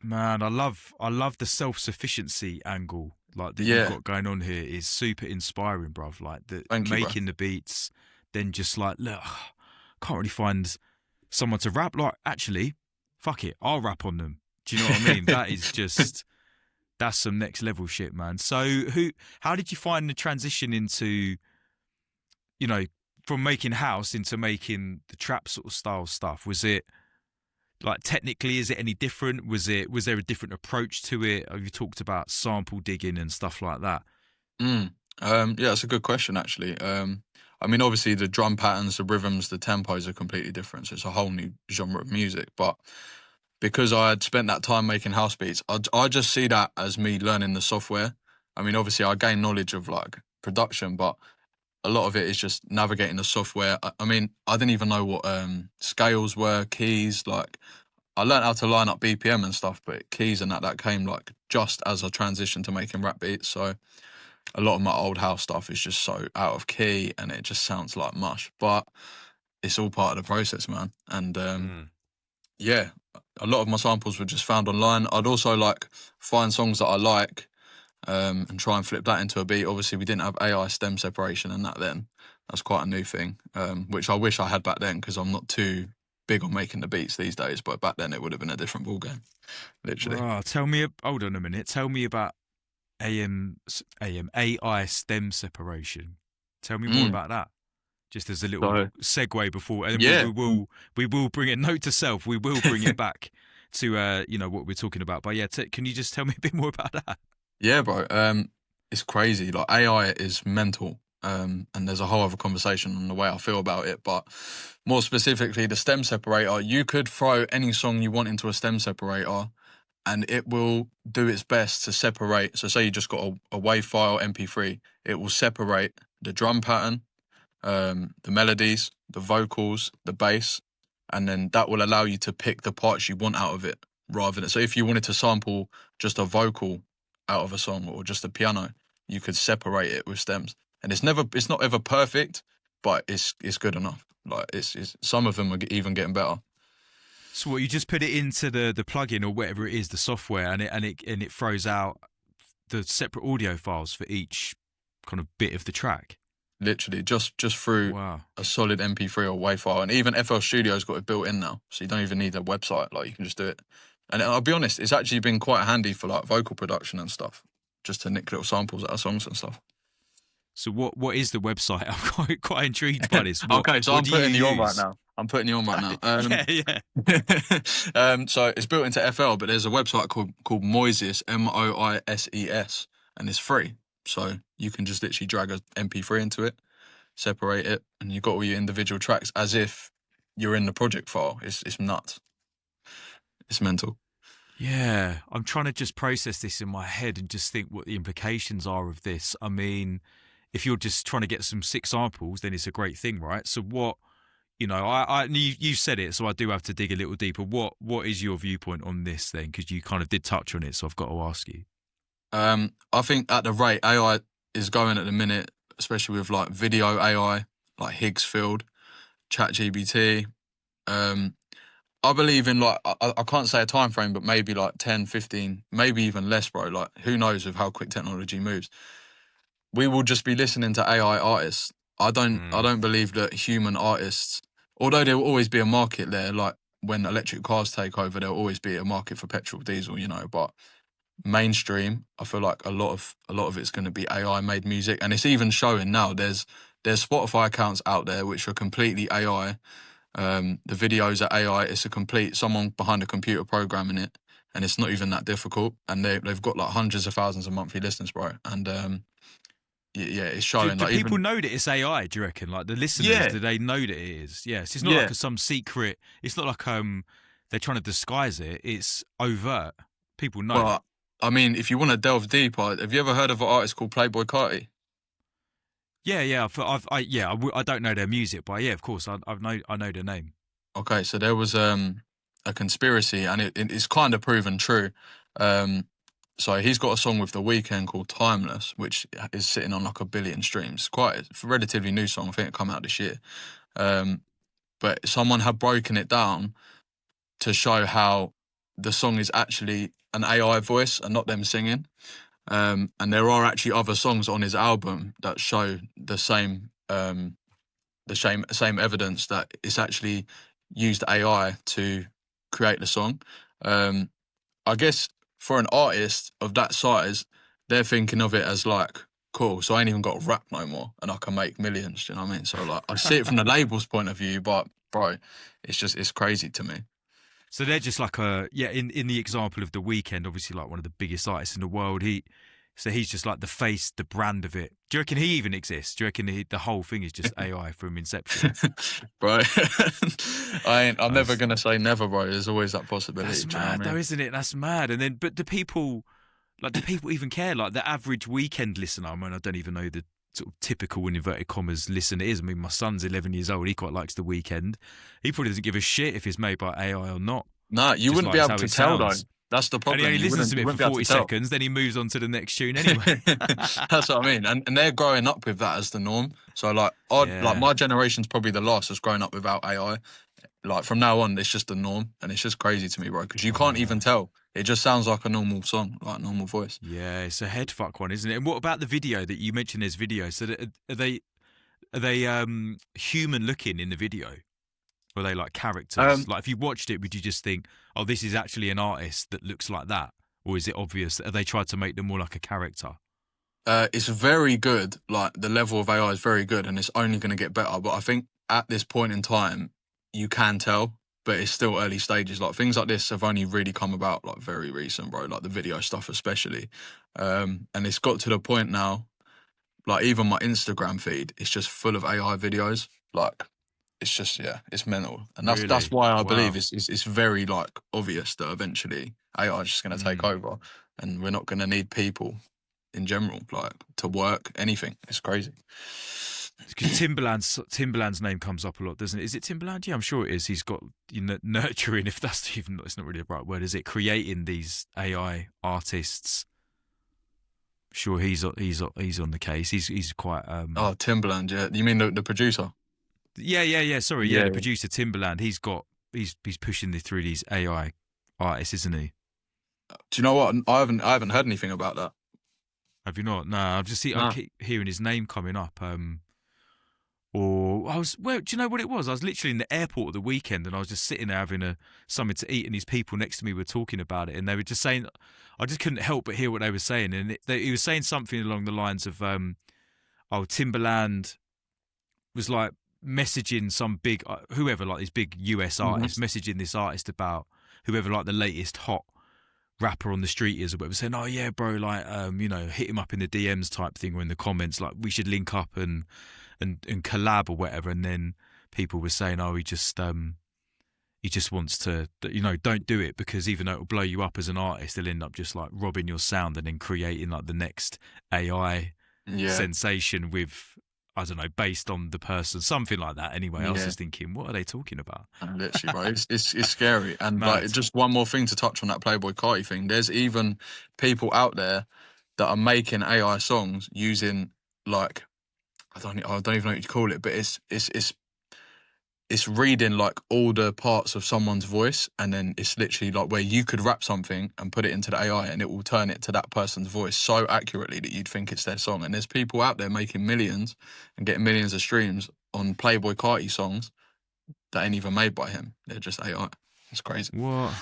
Man, I love the self sufficiency angle like that you've yeah, got going on here is super inspiring, bruv. Like the thank you, bro. making the beats, then just like look, can't really find someone to rap. Like actually, fuck it, I'll rap on them. Do you know what I mean? That is just that's some next level shit, man. So how did you find the transition into, you know, from making house into making the trap sort of style stuff? Was it like technically, is it any different? Was there a different approach to it? Have you talked about sample digging and stuff like that? Mm. Yeah, that's a good question actually. I mean, obviously the drum patterns, the rhythms, the tempos are completely different. So it's a whole new genre of music. But because I had spent that time making house beats, I just see that as me learning the software. I mean, obviously I gain knowledge of like production, but a lot of it is just navigating the software. I mean, I didn't even know what scales were, keys. Like, I learned how to line up BPM and stuff, but keys and that came like just as I transitioned to making rap beats. So a lot of my old house stuff is just so out of key and it just sounds like mush. But it's all part of the process, man. And Mm. yeah, a lot of my samples were just found online. I'd also like find songs that I like and try and flip that into a beat. Obviously, we didn't have AI stem separation and that then. That's quite a new thing, which I wish I had back then because I'm not too big on making the beats these days. But back then, it would have been a different ballgame, literally. Right, hold on a minute. Tell me about AM AI stem separation. Tell me more Mm. about that. Just as a little So segue before, and yeah, we will bring it. Note to self: we will bring it back to you know what we're talking about. But yeah, can you just tell me a bit more about that? yeah, bro. It's crazy. Like AI is mental. And there's a whole other conversation on the way I feel about it. But more specifically, the stem separator, you could throw any song you want into a stem separator and it will do its best to separate. So say you just got a WAV file MP3, it will separate the drum pattern, the melodies, the vocals, the bass, and then that will allow you to pick the parts you want out of it rather than. So if you wanted to sample just a vocal out of a song or just a piano, you could separate it with stems. And it's not ever perfect, but it's good enough. Like it's some of them are even getting better. So what you just put it into the plugin or whatever it is, the software, and it throws out the separate audio files for each kind of bit of the track? Literally, just through Wow. a solid MP3 or WAV file, and even FL Studio's got it built in now, so you don't even need a website. Like, you can just do it. And I'll be honest, it's actually been quite handy for like vocal production and stuff, just to nick little samples out of songs and stuff. So what is the website? I'm quite intrigued by this. Okay, so I'm putting you on right now. I'm putting you on right now. Yeah. So it's built into FL, but there's a website called Moises, Moises, and it's free. So you can just literally drag a MP3 into it, separate it, and you've got all your individual tracks as if you're in the project file. It's nuts. It's mental. Yeah, I'm trying to just process this in my head and just think what the implications are of this. I mean, if you're just trying to get some sick samples, then it's a great thing, right? So what, you said it, so I do have to dig a little deeper. What is your viewpoint on this then? Because you kind of did touch on it, so I've got to ask you. I think at the rate AI is going at the minute, especially with like video AI, like Higgsfield, ChatGPT, I believe in like, I can't say a time frame, but maybe like 10, 15, maybe even less, bro. Like, who knows with how quick technology moves. We will just be listening to AI artists. I don't believe that human artists, although there will always be a market there, like when electric cars take over, there'll always be a market for petrol, diesel, but mainstream, I feel like a lot of it's going to be AI made music, and it's even showing now. There's Spotify accounts out there which are completely AI. The videos are AI. It's a complete someone behind a computer programming it, and it's not even that difficult. And they've got like hundreds of thousands of monthly listeners, bro. And yeah, it's showing. Do like, people even know that it's AI? Do you reckon? Like the listeners, Yeah. do they know that it is? Yes, it's not like some secret. It's not like they're trying to disguise it. It's overt. People know. Well, I mean, if you want to delve deeper, have you ever heard of an artist called Playboy Carti? Yeah. I don't know their music, but yeah, of course, I know their name. Okay, so there was a conspiracy, and it's kind of proven true. So he's got a song with The Weeknd called Timeless, which is sitting on like 1 billion streams. It's a relatively new song. I think it came out this year. But someone had broken it down to show how the song is actually an AI voice and not them singing. And there are actually other songs on his album that show the same evidence that it's actually used AI to create the song. I guess for an artist of that size, they're thinking of it as like, cool, so I ain't even got to rap no more and I can make millions, do you know what I mean? So like, I see it from the label's point of view, but bro, it's crazy to me. So they're just like in the example of The Weeknd, obviously like one of the biggest artists in the world. He's just like the face, the brand of it. Do you reckon he even exists? Do you reckon the whole thing is just AI from inception? Bro, I'm never going to say never, bro. There's always that possibility. That's mad though, isn't it? That's mad. And then, but do people even care? Like the average Weekend listener, I mean, I don't even know the sort of typical, in inverted commas, listener is. I mean, my son's 11 years old. He quite likes The Weeknd. He probably doesn't give a shit if it's made by AI or not. No, you wouldn't be able to tell though. That's the problem. And he only listens to it for 40 seconds, then he moves on to the next tune anyway. That's what I mean. And they're growing up with that as the norm. So like my generation's probably the last that's grown up without AI. Like from now on, it's just the norm, and it's just crazy to me, bro, because you can't even tell. It just sounds like a normal song, like a normal voice. Yeah, it's a head fuck one, isn't it? And what about the video that you mentioned? There's videos. So are they human looking in the video? Or are they like characters? Like if you watched it, would you just think, oh, this is actually an artist that looks like that? Or is it obvious that they tried to make them more like a character? It's very good. Like the level of AI is very good, and it's only going to get better. But I think at this point in time, you can tell, but it's still early stages. Like things like this have only really come about like very recent, bro. Like the video stuff especially, and it's got to the point now. Like even my Instagram feed, it's just full of AI videos. Like it's just it's mental, and that's why I believe it's very like obvious that eventually AI is just going to take over, and we're not going to need people in general like to work anything. It's crazy. Because Timbaland's name comes up a lot, doesn't it? Is it Timbaland? Yeah, I'm sure it is. He's got nurturing, if that's even, it's not really the right word, is it? Creating these AI artists. Sure, he's on the case. He's quite. Oh, Timbaland, yeah. You mean the producer? Yeah. Sorry, the producer Timbaland. He's pushing through these AI artists, isn't he? Do you know what? I haven't heard anything about that. Have you not? No, I No. keep hearing his name coming up. Or I was, well, do you know what it was? I was literally in the airport at the weekend, and I was just sitting there having something to eat, and these people next to me were talking about it, and they were just saying, I just couldn't help but hear what they were saying, and he was saying something along the lines of, oh, Timberland was like messaging some big whoever, like this big US Hmm. artist, messaging this artist about whoever like the latest hot rapper on the street is or whatever, saying, oh yeah, bro, like hit him up in the DMs type thing or in the comments, like we should link up and collab or whatever. And then people were saying, oh, he just wants to, don't do it, because even though it'll blow you up as an artist, they'll end up just like robbing your sound and then creating like the next AI Yeah. sensation with, I don't know, based on the person, something like that. Anyway, I was Yeah. just thinking, what are they talking about? Literally, bro, it's scary. And like, Mad. just one more thing to touch on that Playboy Carti thing. There's even people out there that are making AI songs using like I don't even know what you call it, but it's reading like all the parts of someone's voice, and then it's literally like where you could rap something and put it into the AI, and it will turn it to that person's voice so accurately that you'd think it's their song. And there's people out there making millions and getting millions of streams on Playboy Carti songs that ain't even made by him. They're just AI. It's crazy. What?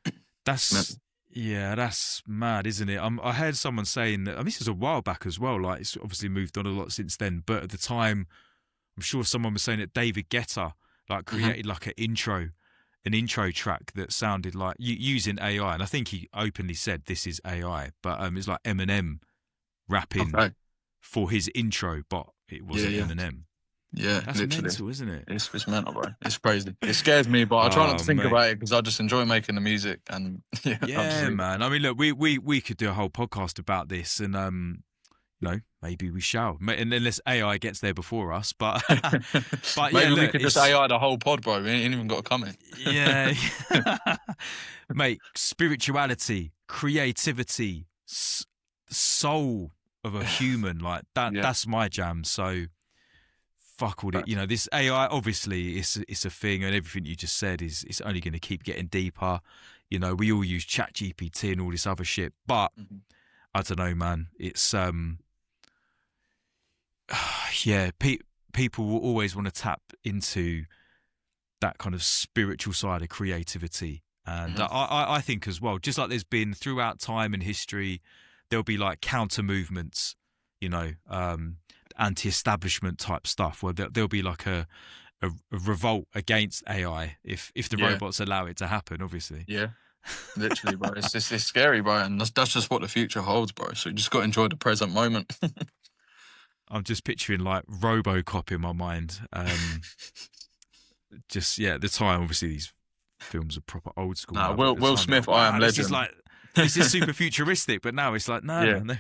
Man, That's Yeah, that's mad, isn't it? I heard someone saying that. I mean, this was a while back as well. Like, it's obviously moved on a lot since then. But at the time, I'm sure someone was saying that David Guetta like mhm. created like an intro track that sounded like using AI, and I think he openly said this is AI. But it's like Eminem rapping Okay. for his intro, but it Yeah, wasn't yeah. Eminem. Yeah, That's literally. mental, isn't it? It's mental, bro. It's crazy. It scares me, but I try not Oh, to think mate. about it because I just enjoy making the music and yeah, I'll just Yeah, leave it. man. I mean, look, we could do a whole podcast about this, and maybe we shall, and unless AI gets there before us. But but yeah, Maybe we look, could just it's AI the whole pod, bro. We ain't even got to come in. yeah, mate. Spirituality, creativity, soul of a human, like that. Yeah. That's my jam. So fuck all it. This AI, obviously, it's a thing, and everything you just said is it's only going to keep getting deeper. We all use Chat GPT and all this other shit, but Mhm. I don't know, man. It's yeah, people will always want to tap into that kind of spiritual side of creativity, and Mhm. I think as well, just like there's been throughout time and history, there'll be like counter movements, anti-establishment type stuff, where there'll be like a revolt against AI if the Yeah. robots allow it to happen, obviously. Yeah. Literally, bro. It's scary, bro, and that's just what the future holds, bro. So you just got to enjoy the present moment. I'm just picturing like RoboCop in my mind. Just yeah, at the time, obviously these films are proper old school Nah, now, but at the Will time you're Smith, like, I Am wow, this is Legend. like this is super futuristic. But now it's like, no, Yeah. man, no,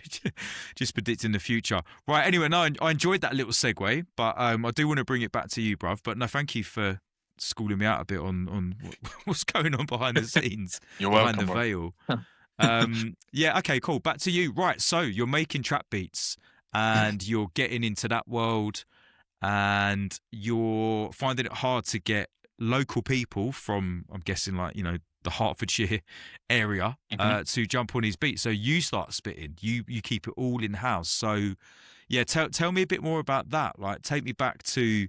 just predicting the future. Right. Anyway, no, I enjoyed that little segue, but I do want to bring it back to you, bruv. But no, thank you for schooling me out a bit on what's going on behind the scenes, You're behind the welcome, bro. veil. Yeah, okay, cool. Back to you. Right, so you're making trap beats and you're getting into that world, and you're finding it hard to get local people from, I'm guessing, like, the Hertfordshire area Mhm. to jump on his beat. So you start spitting. You keep it all in house. So yeah, tell me a bit more about that. Like, take me back to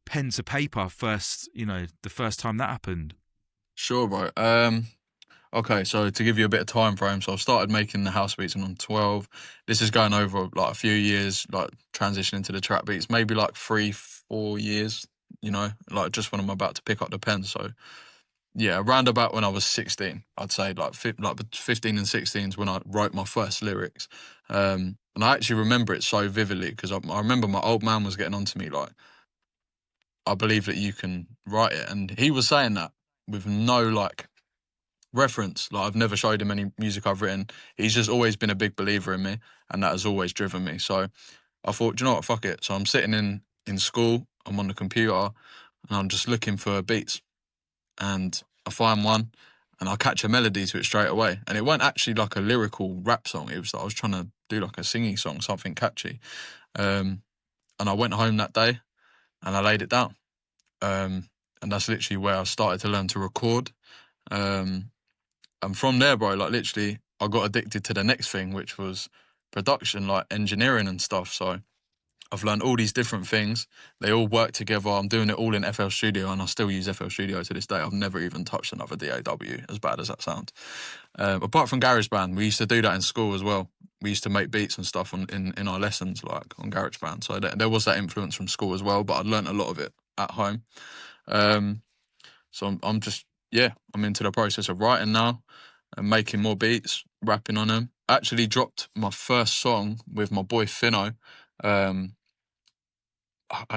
pen to paper first. The first time that happened. Sure, bro. Okay, so to give you a bit of time frame, so I've started making the house beats when I'm 12. This is going over like a few years, like transitioning to the trap beats, maybe like 3, 4 years, like just when I'm about to pick up the pen. So yeah, around about when I was 16, I'd say like 15 and 16 is when I wrote my first lyrics. And I actually remember it so vividly because I remember my old man was getting on to me like, I believe that you can write it. And he was saying that with no like reference. Like I've never showed him any music I've written. He's just always been a big believer in me, and that has always driven me. So I thought, do you know what, fuck it. So I'm sitting in school, I'm on the computer, and I'm just looking for beats, and I find one, and I catch a melody to it straight away. And it weren't actually like a lyrical rap song. It was like I was trying to do like a singing song, something catchy. Um, and I went home that day and I laid it down. And that's literally where I started to learn to record. Um, and from there, bro, like literally, I got addicted to the next thing, which was production, like engineering and stuff. So I've learned all these different things. They all work together. I'm doing it all in FL Studio, and I still use FL Studio to this day. I've never even touched another DAW, as bad as that sounds. Apart from GarageBand, we used to do that in school as well. We used to make beats and stuff in our lessons, like on GarageBand. So there was that influence from school as well, but I learned a lot of it at home. So I'm just, yeah, I'm into the process of writing now and making more beats, rapping on them. I actually dropped my first song with my boy Finno. Do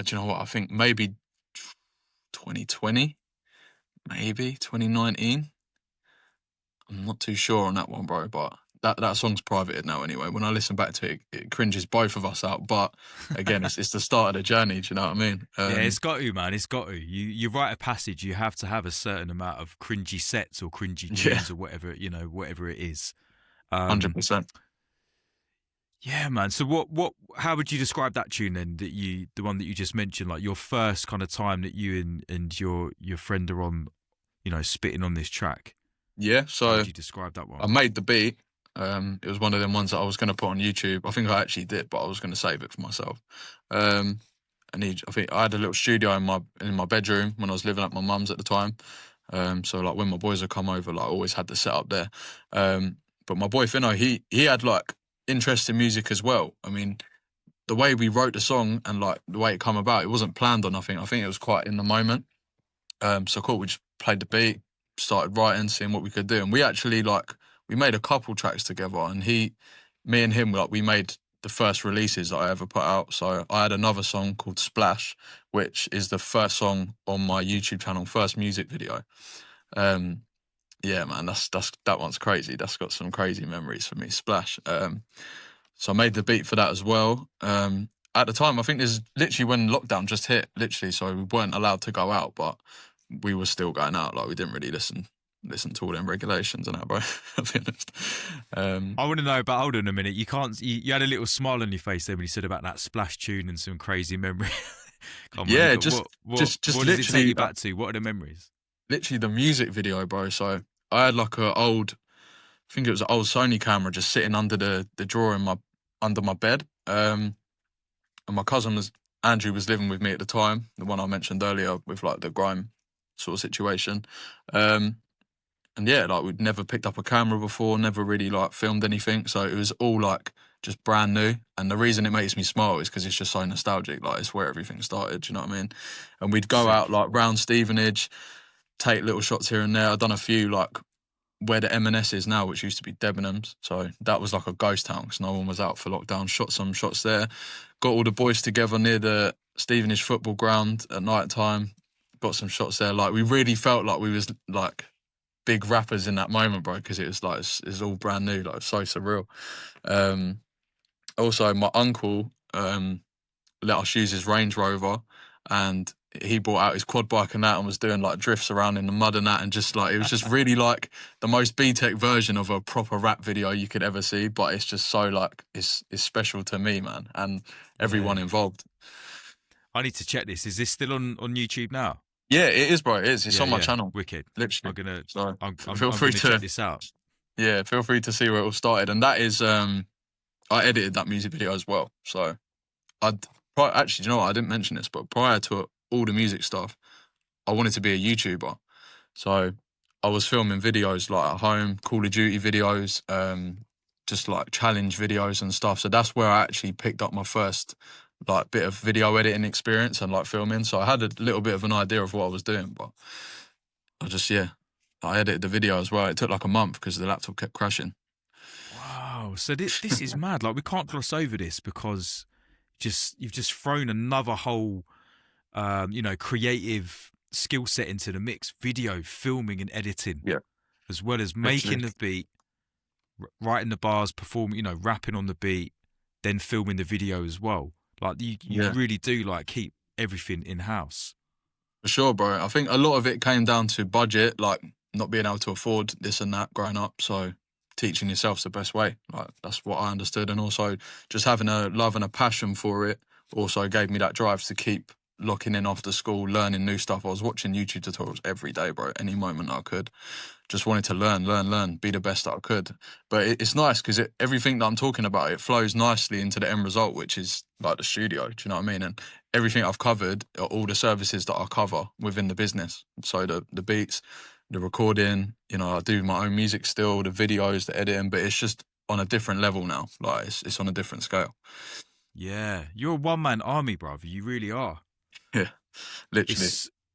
you know what? I think maybe 2020, maybe 2019. I'm not too sure on that one, bro, but that song's privated now anyway. When I listen back to it, it cringes both of us out. But again, it's the start of the journey, do you know what I mean? Yeah, it's got to, man. It's got to. You write a passage, you have to have a certain amount of cringy sets or cringy tunes or whatever, whatever it is. 100%. Yeah, man. So how would you describe that tune then, the one that you just mentioned, like your first kind of time that you and your friend are on, spitting on this track? Yeah, How so would you describe that one? I made the beat. It was one of them ones that I was going to put on YouTube. I think I actually did, but I was going to save it for myself. I think I had a little studio in my bedroom when I was living at my mum's at the time. So like when my boys would come over, like I always had the setup there. But my boy Finno, he had like interest in music as well. I mean, the way we wrote the song and like the way it come about, it wasn't planned or nothing. I think it was quite in the moment. So cool. We just played the beat, started writing, seeing what we could do, and we actually we made a couple tracks together. And me and him, we made the first releases that I ever put out. So I had another song called Splash, which is the first song on my YouTube channel, first music video. Yeah, man, that one's crazy. That's got some crazy memories for me, Splash. So I made the beat for that as well. At the time, I think this is literally when lockdown just hit, literally, so we weren't allowed to go out, but we were still going out. Like we didn't really listen to all them regulations and that, bro. I'll be honest. I want to know about. Hold on a minute. You had a little smile on your face there when you said about that Splash tune and some crazy memory. Come on, Yeah, what just does it take you back to? What are the memories? Literally the music video, bro. So I had like I think it was an old Sony camera just sitting under the drawer under my bed. And my cousin Andrew was living with me at the time, the one I mentioned earlier with like the grime sort of situation. And yeah, like we'd never picked up a camera before, never really like filmed anything. So it was all like just brand new. And the reason it makes me smile is because it's just so nostalgic. Like it's where everything started, you know what I mean? And we'd go out like round Stevenage, take little shots here and there. I've done a few like where the M&S is now, which used to be Debenhams. So that was like a ghost town because no one was out for lockdown. Shot some shots there. Got all the boys together near the Stevenage football ground at night time. Got some shots there. Like we really felt like we was like big rappers in that moment, bro, because it was like it's all brand new, like so surreal. Also, my uncle let us use his Range Rover, and he brought out his quad bike and that, and was doing like drifts around in the mud and that, and just like it was just really like the most B-Tech version of a proper rap video you could ever see. But it's just so like it's special to me, man, and everyone involved. I need to check this. Is this still on YouTube now? Yeah, it is, bro. It is. It's on my channel. Wicked. Literally. I'm feel free to check this out. Yeah, feel free to see where it all started. And that is, I edited that music video as well. So actually, do you know what? I didn't mention this, but prior to all the music stuff, I wanted to be a YouTuber. So I was filming videos like at home, Call of Duty videos, just like challenge videos and stuff. So that's where I actually picked up my first like bit of video editing experience and like filming. So I had a little bit of an idea of what I was doing, but I edited the video as well. It took like a month because the laptop kept crashing. Wow. So this is mad. Like we can't gloss over this because you've just thrown another whole, creative skill set into the mix. Video, filming and editing. Yeah. As well as making the beat, writing the bars, performing, rapping on the beat, then filming the video as well. Like you really do like keep everything in house. For sure, bro. I think a lot of it came down to budget, like not being able to afford this and that growing up. So teaching yourself's the best way. Like that's what I understood. And also just having a love and a passion for it also gave me that drive to keep locking in after school, learning new stuff. I was watching YouTube tutorials every day, bro. Any moment I could, just wanted to learn, be the best that I could. But it's nice because everything that I'm talking about, it flows nicely into the end result, which is like the studio. Do you know what I mean? And everything I've covered are all the services that I cover within the business. So the beats, the recording, you know, I do my own music still, the videos, the editing, but it's just on a different level now. Like it's on a different scale. Yeah, you're a one-man army, brother. You really are. Yeah, literally.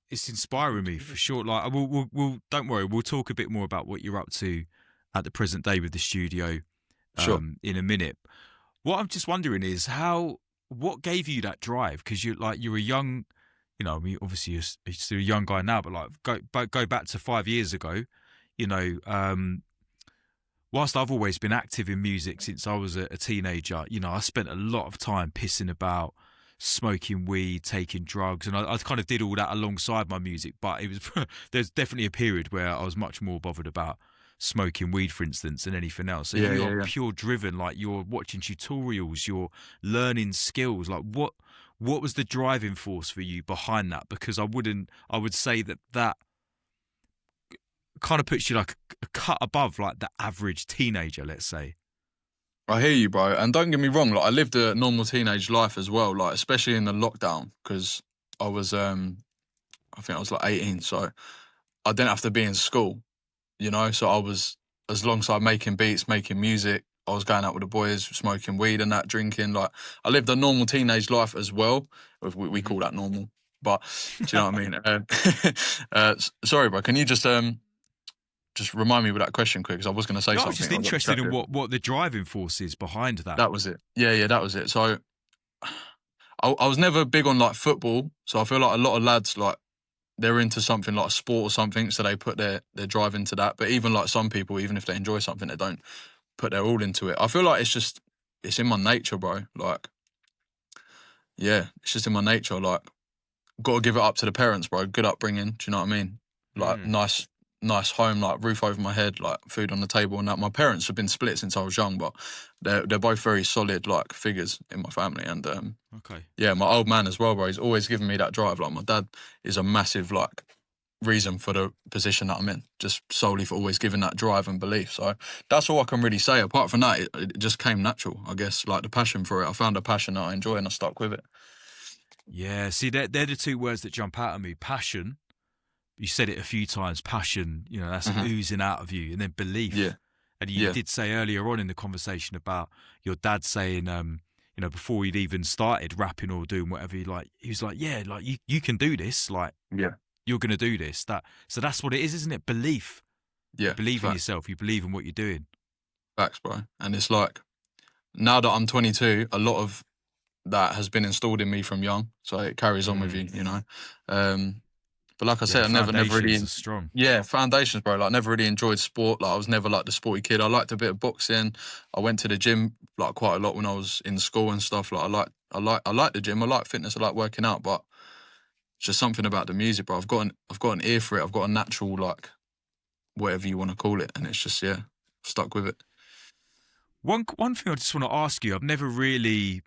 It's inspiring me for sure. Like, we'll don't worry. We'll talk a bit more about what you're up to at the present day with the studio Sure. in a minute. What I'm just wondering is what gave you that drive? Because you're a young, you know, I mean, obviously you're still a young guy now, but like go back to 5 years ago, you know. Whilst I've always been active in music since I was a teenager, you know, I spent a lot of time pissing about, smoking weed, taking drugs, and I kind of did all that alongside my music. But it was there's definitely a period where I was much more bothered about smoking weed, for instance, than anything else. So Yeah, you yeah, are yeah. pure driven, like you're watching tutorials, you're learning skills. Like what was the driving force for you behind that? Because I would say that kind of puts you like a cut above like the average teenager, let's say. I hear you, bro. And don't get me wrong, like I lived a normal teenage life as well, like especially in the lockdown, because I was I think I was like 18, so I didn't have to be in school, you know. So I was alongside making beats, making music. I was going out with the boys, smoking weed and that, drinking. Like I lived a normal teenage life as well. We call that normal, but do you know what I mean? Sorry, bro. Can you just remind me with that question quick? Because I was going to say No, I was something. just I got interested in distracted. what the driving force is behind that. That was it. Yeah, that was it. So I was never big on like football, so I feel like a lot of lads like they're into something like sport or something, so they put their drive into that. But even like some people, even if they enjoy something, they don't put their all into it. I feel like it's in my nature, bro. Like, yeah, it's just in my nature. Like, got to give it up to the parents, bro. Good upbringing. Do you know what I mean? Like, Mm. nice home, like roof over my head, like food on the table, and that. My parents have been split since I was young, but they're both very solid like figures in my family, and Okay. yeah, my old man as well, bro. He's always given me that drive. Like, my dad is a massive like reason for the position that I'm in, just solely for always giving that drive and belief. So that's all I can really say. Apart from that, it just came natural, I guess. Like the passion for it, I found a passion that I enjoy, and I stuck with it. Yeah, see, they're the two words that jump out at me. Passion, you said it a few times, passion, you know, that's Hmm. oozing out of you. And then belief. Yeah, And you yeah, did say earlier on in the conversation about your dad saying, you know, before he'd even started rapping or doing whatever, he was like, yeah, like you can do this. Like, yeah, you're going to do this. So that's what it is, isn't it? Belief. You yeah. believe in Facts, yourself. You believe in what you're doing. facts, bro. And it's like now that I'm 22, a lot of that has been installed in me from young, so it carries on with Mm. you, you know. Um, But like I Yeah, said, the I never foundations are really, strong. yeah, foundations, bro. Like, I never really enjoyed sport. Like, I was never like the sporty kid. I liked a bit of boxing. I went to the gym like quite a lot when I was in school and stuff. Like, I like the gym. I like fitness. I like working out. But it's just something about the music, bro. I've got an ear for it. I've got a natural like whatever you want to call it, and it's just yeah, stuck with it. One thing I just want to ask you, I've never really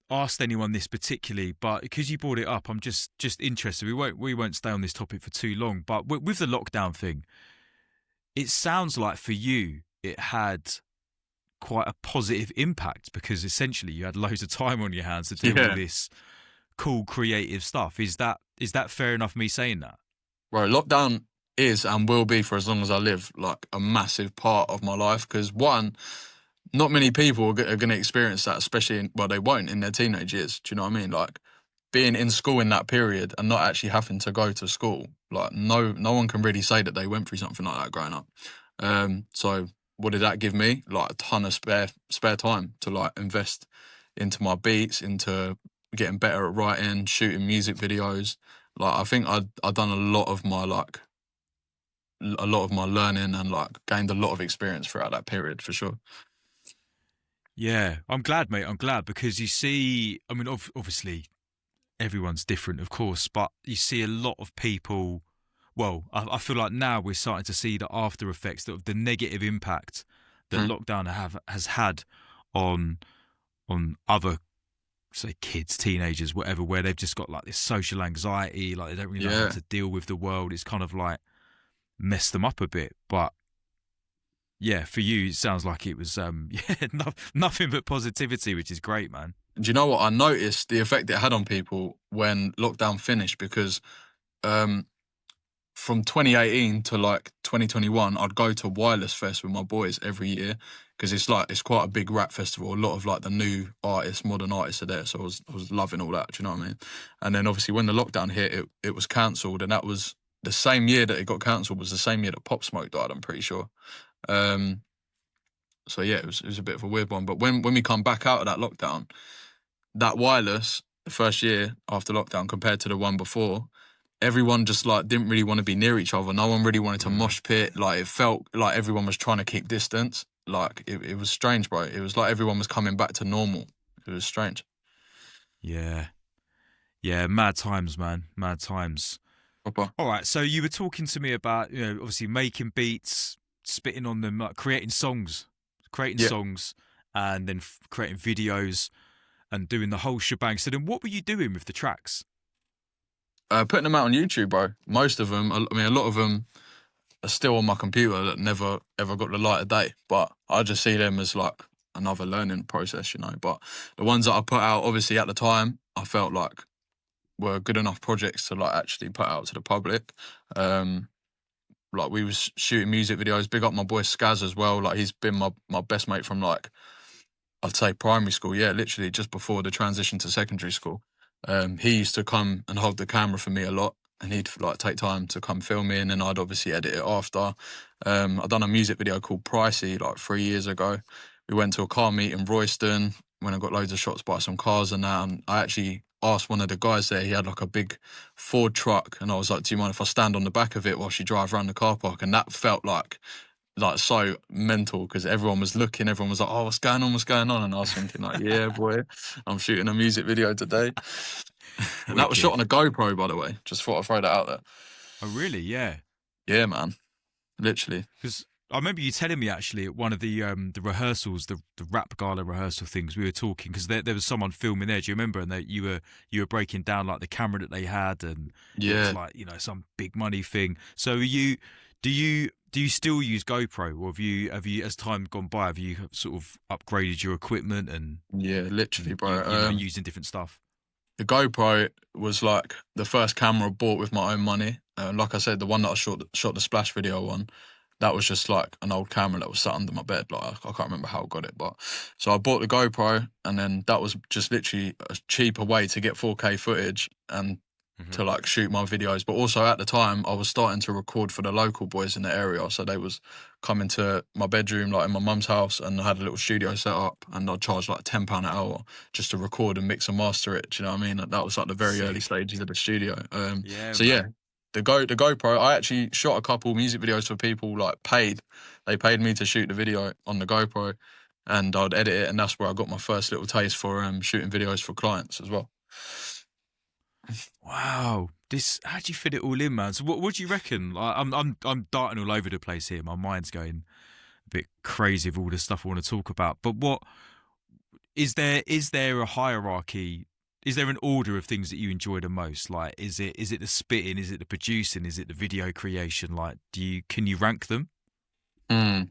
asked anyone this particularly, but because you brought it up, I'm just interested. We won't stay on this topic for too long, but with the lockdown thing, it sounds like for you it had quite a positive impact because essentially you had loads of time on your hands to do all Yeah, this cool creative stuff. Is that fair enough me saying that? bro. Lockdown is and will be for as long as I live like a massive part of my life because one, not many people are going to experience that, especially well, they won't in their teenage years. Do you know what I mean? Like being in school in that period and not actually having to go to school. Like no one can really say that they went through something like that growing up. So what did that give me? Like a ton of spare time to like invest into my beats, into getting better at writing, shooting music videos. Like I think I'd done a lot of my learning and like gained a lot of experience throughout that period for sure. Yeah, I'm glad, mate. I'm glad because you see, I mean, obviously everyone's different, of course, but you see a lot of people. Well, I feel like now we're starting to see the after effects of the negative impact that Hmm. lockdown has had on other say kids, teenagers, whatever, where they've just got like this social anxiety, like they don't really know how Yeah. to deal with the world. It's kind of like messed them up a bit. But yeah, for you, it sounds like it was yeah, nothing but positivity, which is great, man. Do you know what? I noticed the effect it had on people when lockdown finished because um, from 2018 to like 2021, I'd go to Wireless Fest with my boys every year because it's quite a big rap festival. A lot of like the new artists, modern artists are there, so I was loving all that. Do you know what I mean? And then obviously when the lockdown hit, it was cancelled, and that was the same year that it got cancelled was the same year that Pop Smoke died. I'm pretty sure. Um, so yeah, it was a bit of a weird one. But when we come back out of that lockdown, that Wireless, the first year after lockdown compared to the one before, everyone just like didn't really want to be near each other. No one really wanted to mosh pit. Like it felt like everyone was trying to keep distance. Like it was strange, bro. It was like everyone was coming back to normal. It was strange. Yeah, yeah, mad times, man, mad times. Proper. All right, so you were talking to me about, obviously making beats, spitting on them, like creating Yeah. songs, and then creating videos and doing the whole shebang. So then, what were you doing with the tracks? Putting them out on YouTube, bro. Most of them, I mean, a lot of them are still on my computer that never ever got the light of day. But I just see them as like another learning process, you know. But the ones that I put out, obviously at the time, I felt like were good enough projects to like actually put out to the public. Like we was shooting music videos. Big up my boy Skaz as well. Like he's been my best mate from like I'd say primary school. Yeah, literally just before the transition to secondary school. He used to come and hold the camera for me a lot, and he'd like take time to come film me, and then I'd obviously edit it after. I'd done a music video called Pricey like 3 years ago. We went to a car meet in Royston when I got loads of shots by some cars and that. And I actually asked one of the guys there. He had like a big Ford truck, and I was like, "Do you mind if I stand on the back of it whilst you drive around the car park?" And that felt like so mental because everyone was looking, everyone was like, "Oh, what's going on? What's going on?" And I was thinking like, "Yeah, boy, I'm shooting a music video today." And that was shot Wicked. on a GoPro, by the way. Just thought I'd throw that out there. Oh, really? Yeah. Yeah, man, literally. Because I remember you telling me actually at one of the rehearsals, the rap gala rehearsal things, we were talking because there was someone filming there. Do you remember? And you were breaking down like the camera that they had, and it was Yeah. like some big money thing. So do you still use GoPro, or have you as time gone by have you sort of upgraded your equipment and Yeah, literally, bro. using different stuff? The GoPro was like the first camera I bought with my own money. Like I said, the one that I shot the splash video on, that was just like an old camera that was sat under my bed. Like I can't remember how I got it, but so I bought the GoPro, and then that was just literally a cheaper way to get 4K footage and to like shoot my videos. But also at the time, I was starting to record for the local boys in the area, so they was coming to my bedroom, like in my mum's house, and I had a little studio set up, and I'd charge like £10 an hour just to record and mix and master it. Do you know what I mean? That was like the very early Sick. stages of the studio. Yeah, So yeah, man. the GoPro. I actually shot a couple music videos for people like paid. They paid me to shoot the video on the GoPro, and I'd edit it, and that's where I got my first little taste for shooting videos for clients as well. Wow. How do you fit it all in, man? So what do you reckon? Like, I'm darting all over the place here. My mind's going a bit crazy of all the stuff I want to talk about. But what is there a hierarchy? Is there an order of things that you enjoy the most? Like, is it the spitting? Is it the producing? Is it the video creation? Like, can you rank them? Mm.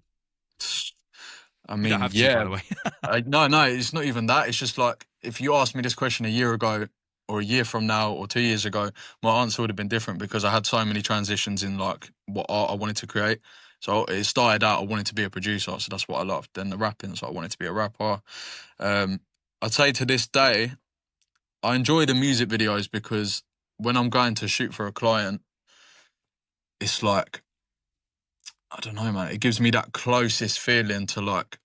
I You don't mean, have to, by yeah. the way. No, it's not even that. It's just like if you asked me this question a year ago, or a year from now, or 2 years ago, my answer would have been different because I had so many transitions in like what art I wanted to create. So it started out I wanted to be a producer, so that's what I loved. Then the rapping, so I wanted to be a rapper. Um, I'd say to this day, I enjoy the music videos because when I'm going to shoot for a client, it's like I don't know, man. It gives me that closest feeling to like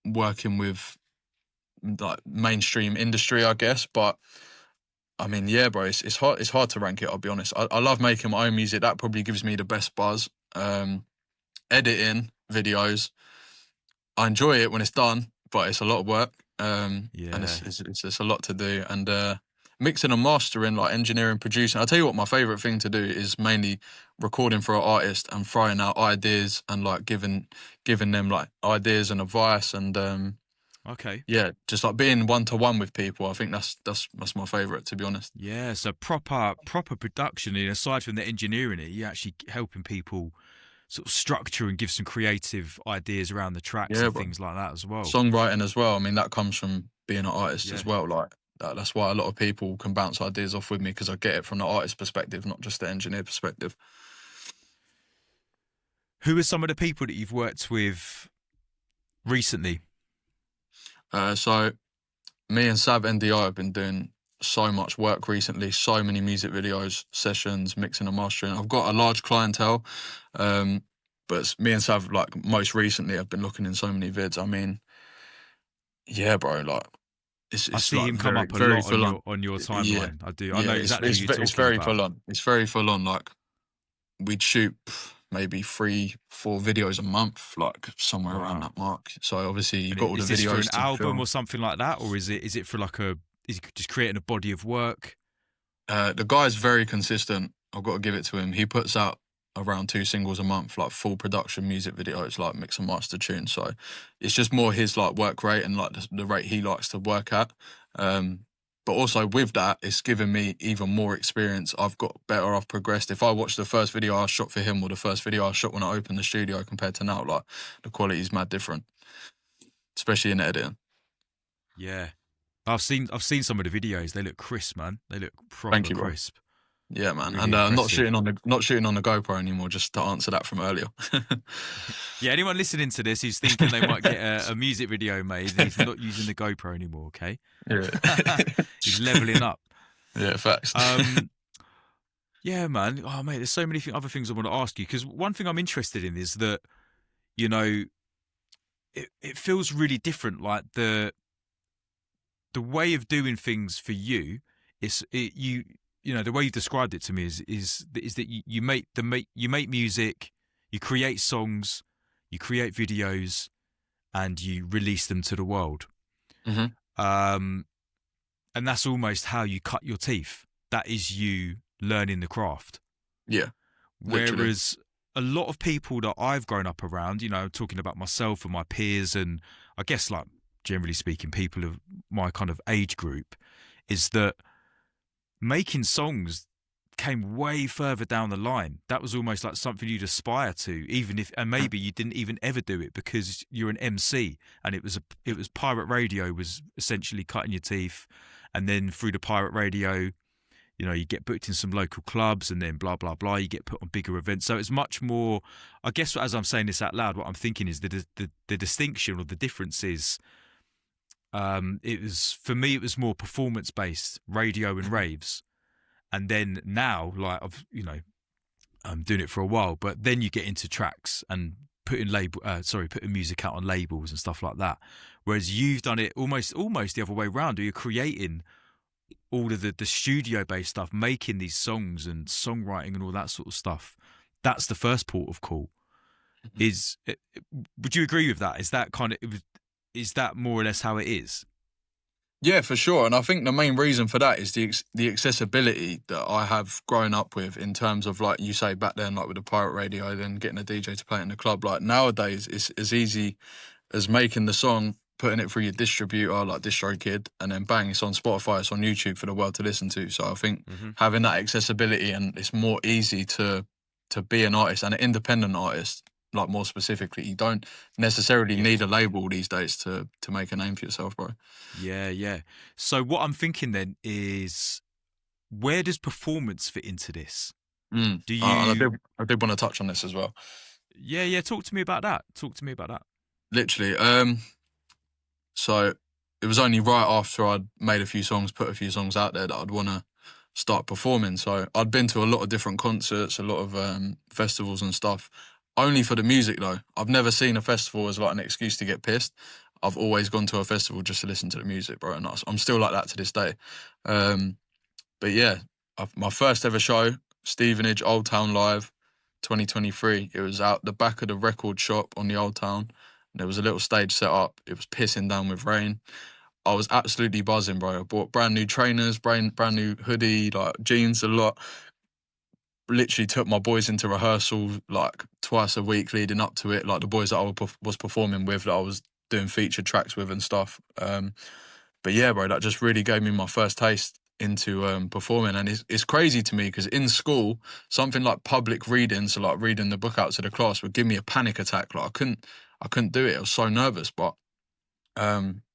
working with like mainstream industry, I guess. But I mean, yeah, bro, it's hard. It's hard to rank it. I'll be honest. I love making my own music. That probably gives me the best buzz. Editing videos, I enjoy it when it's done, but it's a lot of work. And Yeah. it's a lot to do. And mixing and mastering, like engineering, producing. I'll tell you what, my favorite thing to do is mainly recording for an artist and throwing out ideas and like giving them like ideas and advice and Okay. Yeah, just like being one-to-one with people. I think that's my favourite, to be honest. Yeah, so proper production. And aside from the engineering, you're actually helping people sort of structure and give some creative ideas around the tracks Yeah, and bro. things like that as well. Songwriting as well. I mean, that comes from being an artist Yeah. as well. Like that's why a lot of people can bounce ideas off with me, because I get it from the artist perspective, not just the engineer perspective. Who are some of the people that you've worked with recently? So me and Sab NDI have been doing so much work recently, so many music videos, sessions, mixing and mastering. I've got a large clientele, um, but me and Sav, like most recently, I've been looking in so many vids. I mean, yeah, bro, like I it's see like him come very up a very lot on full on. your Yeah, timeline. I do. I yeah, know exactly who you're it's talking very about. full on. It's very full on. Like we'd shoot maybe 3-4 videos a month, like somewhere around Wow. that mark. So obviously you And got all the is this for an videos to album film. or something like that, or is it for like a is he just creating a body of work? The guy's very consistent. I've got to give it to him. He puts out around 2 singles a month, like full production music videos, like mix and master tunes. So it's just more his like work rate and like the rate he likes to work at. Um, but also with that, it's given me even more experience. I've got better. I've progressed. If I watch the first video I shot for him or the first video I shot when I opened the studio compared to now, like the quality is mad different, especially in editing. Yeah, I've seen some of the videos. They look crisp, man. They look Thank proper you, bro. crisp. Yeah, man, Really and impressive. not shooting on the GoPro anymore. Just to answer that from earlier. Yeah, anyone listening to this who's thinking they might get a music video made, he's not using the GoPro anymore. Okay, Yeah. he's leveling up. Yeah, facts. Um, yeah, man. Oh, mate, there's so many other things I want to ask you because one thing I'm interested in is that you know it feels really different. Like the way of doing things for you you know the way you described it to me is that you you make music, you create songs, you create videos, and you release them to the world. Hmm. Um, and that's almost how you cut your teeth. That is you learning the craft. Yeah, literally. Whereas a lot of people that I've grown up around, you know, talking about myself and my peers, and I guess like generally speaking, people of my kind of age group, is that making songs came way further down the line. That was almost like something you'd aspire to, even if, and maybe you didn't even ever do it because you're an MC, and it was pirate radio was essentially cutting your teeth, and then through the pirate radio, you know, you get booked in some local clubs, and then blah blah blah, you get put on bigger events. So it's much more. I guess as I'm saying this out loud, what I'm thinking is the distinction or the difference is, it was for me, it was more performance based radio and raves, and then now, like I'm doing it for a while, but then you get into tracks and putting music out on labels and stuff like that. Whereas you've done it almost the other way around, where you're creating all of the studio based stuff, making these songs and songwriting and all that sort of stuff. That's the first port of call. Would you agree with that? Is that is that more or less how it is? Yeah, for sure. And I think the main reason for that is the accessibility that I have grown up with, in terms of, like you say, back then, like with the pirate radio, then getting a DJ to play it in the club. Like nowadays, it's as easy as making the song, putting it through your distributor, like DistroKid, and then bang, it's on Spotify, it's on YouTube for the world to listen to. So I think Mm-hmm. having that accessibility, and it's more easy to be an artist and an independent artist. Like more specifically, you don't necessarily Yeah. need a label these days to make a name for yourself, bro. Yeah, yeah. So what I'm thinking then is, where does performance fit into this? Do And you? I did want to touch on this as well. Yeah, yeah. Talk to me about that. Talk to me about that. Literally, so it was only right after I'd made a few songs, put a few songs out there, that I'd want to start performing. So I'd been to a lot of different concerts, a lot of festivals and stuff, only for the music though. I've never seen a festival as like an excuse to get pissed. I've always gone to a festival just to listen to the music, bro, and I'm still like that to this day. Um, but yeah, my first ever show, Stevenage, Old Town Live, 2023. It was out the back of the record shop on the Old Town. There was a little stage set up. It was pissing down with rain. I was absolutely buzzing, bro. I bought brand new trainers, brand new hoodie, like jeans, a lot. Literally took my boys into rehearsal like twice a week leading up to it. Like the boys that I was performing with, that I was doing featured tracks with and stuff. But yeah, bro, that just really gave me my first taste into performing, and it's crazy to me because in school something like public reading, so like reading the book out to the class, would give me a panic attack. Like I couldn't do it. I was so nervous. But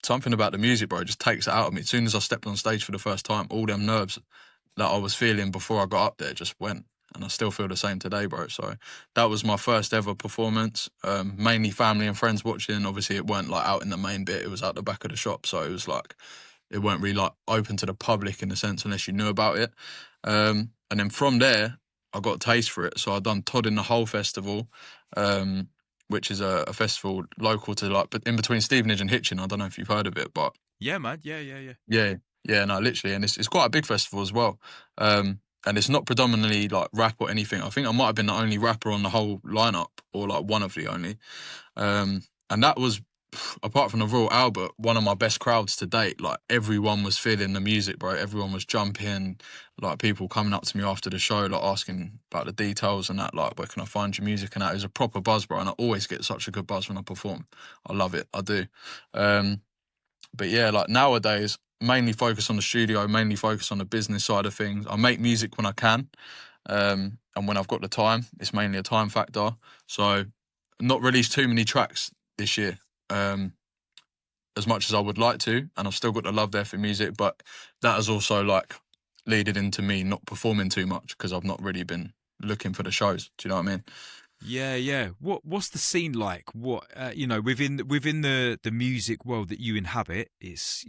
something about the music, bro, just takes it out of me. As soon as I stepped on stage for the first time, all them nerves that I was feeling before I got up there just went. And I still feel the same today, bro. So that was my first ever performance. Mainly family and friends watching. Obviously, it weren't like out in the main bit. It was out the back of the shop. So it was like, it weren't really like open to the public in a sense unless you knew about it. And then from there, I got a taste for it. So I done Todd in the Hole Festival, which is a festival local to like in between Stevenage and Hitchin. I don't know if you've heard of it, but Yeah, man. Yeah. yeah, no, literally, and it's quite a big festival as well. And it's not predominantly like rap or anything. I think I might have been the only rapper on the whole lineup, or like one of the only. And that was, apart from the Royal Albert, one of my best crowds to date. Like everyone was feeling the music, bro. Everyone was jumping. Like people coming up to me after the show, like asking about the details and that. Like, where can I find your music and that? It was a proper buzz, bro. And I always get such a good buzz when I perform. I love it. I do. But yeah, like nowadays, mainly focus on the studio, mainly focus on the business side of things. I make music when I can, and when I've got the time. It's mainly a time factor. So, not released too many tracks this year, as much as I would like to, and I've still got the love there for music. But that has also like leaded into me not performing too much because I've not really been looking for the shows. Do you know what I mean? Yeah. What's the scene like? What within the music world that you inhabit? It's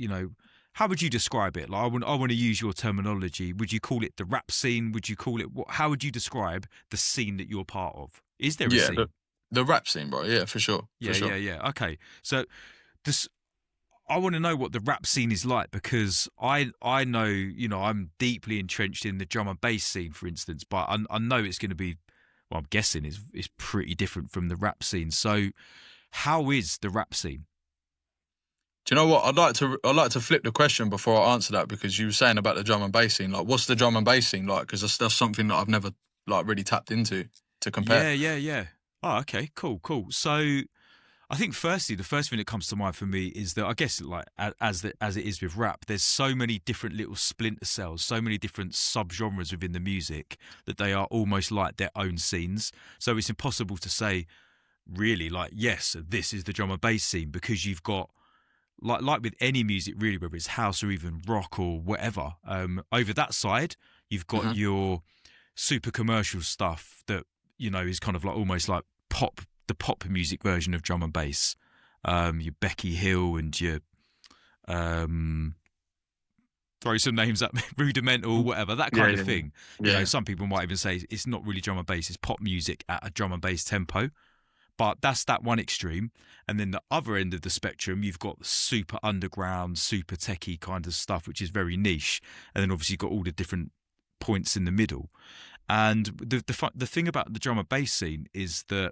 how would you describe it? Like I want to use your terminology. Would you call it the rap scene? Would you call it what? How would you describe the scene that you're part of? Is there a Yeah, scene? the rap scene, bro. Yeah, for sure. For sure. Yeah. Okay, so this. I want to know what the rap scene is like because I know I'm deeply entrenched in the drum and bass scene, for instance, but I know it's going to be, well, I'm guessing is pretty different from the rap scene. So, how is the rap scene? Do you know what? I'd like to flip the question before I answer that, because you were saying about the drum and bass scene. Like, what's the drum and bass scene like? Because that's something that I've never like really tapped into to compare. Yeah. Oh, okay, cool. So, I think firstly, the first thing that comes to mind for me is that I guess like as it is with rap, there's so many different little splinter cells, so many different subgenres within the music that they are almost like their own scenes. So it's impossible to say really like, yes, this is the drum and bass scene, because you've got like with any music really, whether it's house or even rock or whatever. Over that side, you've got Hmm. your super commercial stuff that is kind of like almost like the pop music version of drum and bass. Your Becky Hill and your throw some names up, Rudimental, whatever, that kind of thing. Yeah. Some people might even say it's not really drum and bass, it's pop music at a drum and bass tempo. But that's that one extreme. And then the other end of the spectrum, you've got super underground, super techie kind of stuff, which is very niche. And then obviously you've got all the different points in the middle. And the thing about the drum and bass scene is that,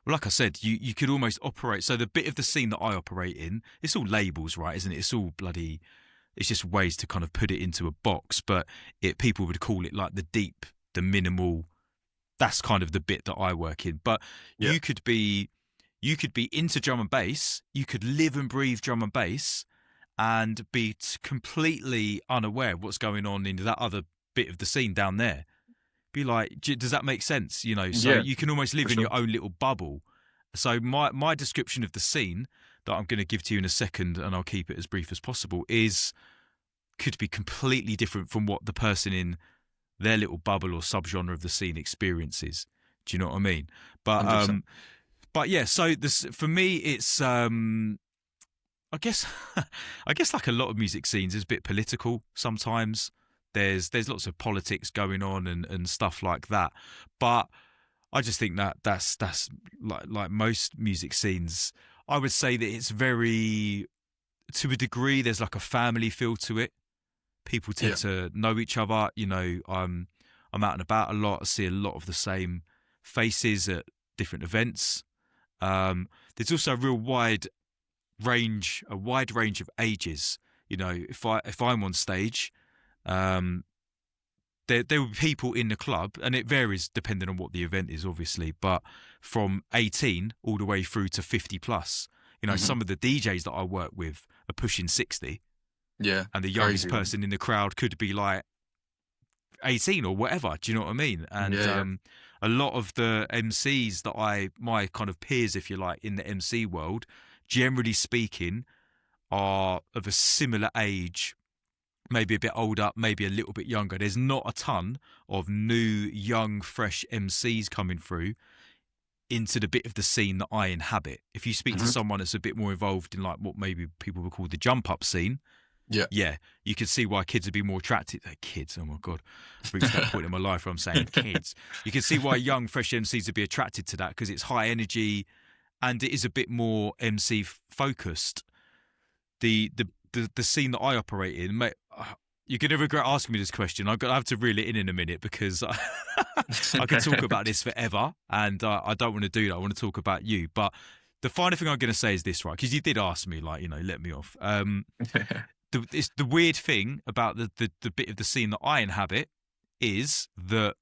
well, like I said, you could almost operate. So the bit of the scene that I operate in, it's all labels, right? Isn't it? It's all bloody, it's just ways to kind of put it into a box. But people would call it like the deep, the minimal. That's kind of the bit that I work in. But Yeah. you could be into drum and bass. You could live and breathe drum and bass, and be completely unaware of what's going on in that other bit of the scene down there. Be like, does that make sense? So Yeah, you can almost live for in sure. your own little bubble. So my description of the scene that I'm going to give to you in a second, and I'll keep it as brief as possible, could be completely different from what the person in their little bubble or subgenre of the scene experiences. Do you know what I mean? But 100%. but yeah. So this for me, it's I guess I guess like a lot of music scenes is a bit political sometimes. There's lots of politics going on and stuff like that. But I just think that that's like most music scenes. I would say that it's very, to a degree, there's like a family feel to it. People tend Yeah. to know each other. I'm out and about a lot. I see a lot of the same faces at different events. There's also a wide range of ages. If I'm on stage, there will be people in the club, and it varies depending on what the event is, obviously, but from 18 all the way through to 50 plus. You know, Hmm. some of the DJs that I work with are pushing 60, Yeah, and the youngest crazy. person in the crowd could be like 18 or whatever. Do you know what I mean? And Yeah, yeah. a lot of the MCs that my kind of peers, if you like, in the MC world, generally speaking, are of a similar age, maybe a bit older, maybe a little bit younger. There's not a ton of new, young, fresh MCs coming through into the bit of the scene that I inhabit. If you speak to Hmm. someone that's a bit more involved in like what maybe people would call the jump up scene, Yeah. yeah, you can see why kids would be more attracted. Kids, oh my God, I've reached that point in my life where I'm saying kids. You can see why young, fresh MCs would be attracted to that because it's high energy and it is a bit more MC focused. The scene that I operate in, mate, you're going to regret asking me this question. I'm going to have to reel it in a minute because I could talk about this forever and I don't want to do that. I want to talk about you. But the final thing I'm going to say is this, right? Because you did ask me, like, you know, let me off. It's the weird thing about the bit of the scene that I inhabit is that,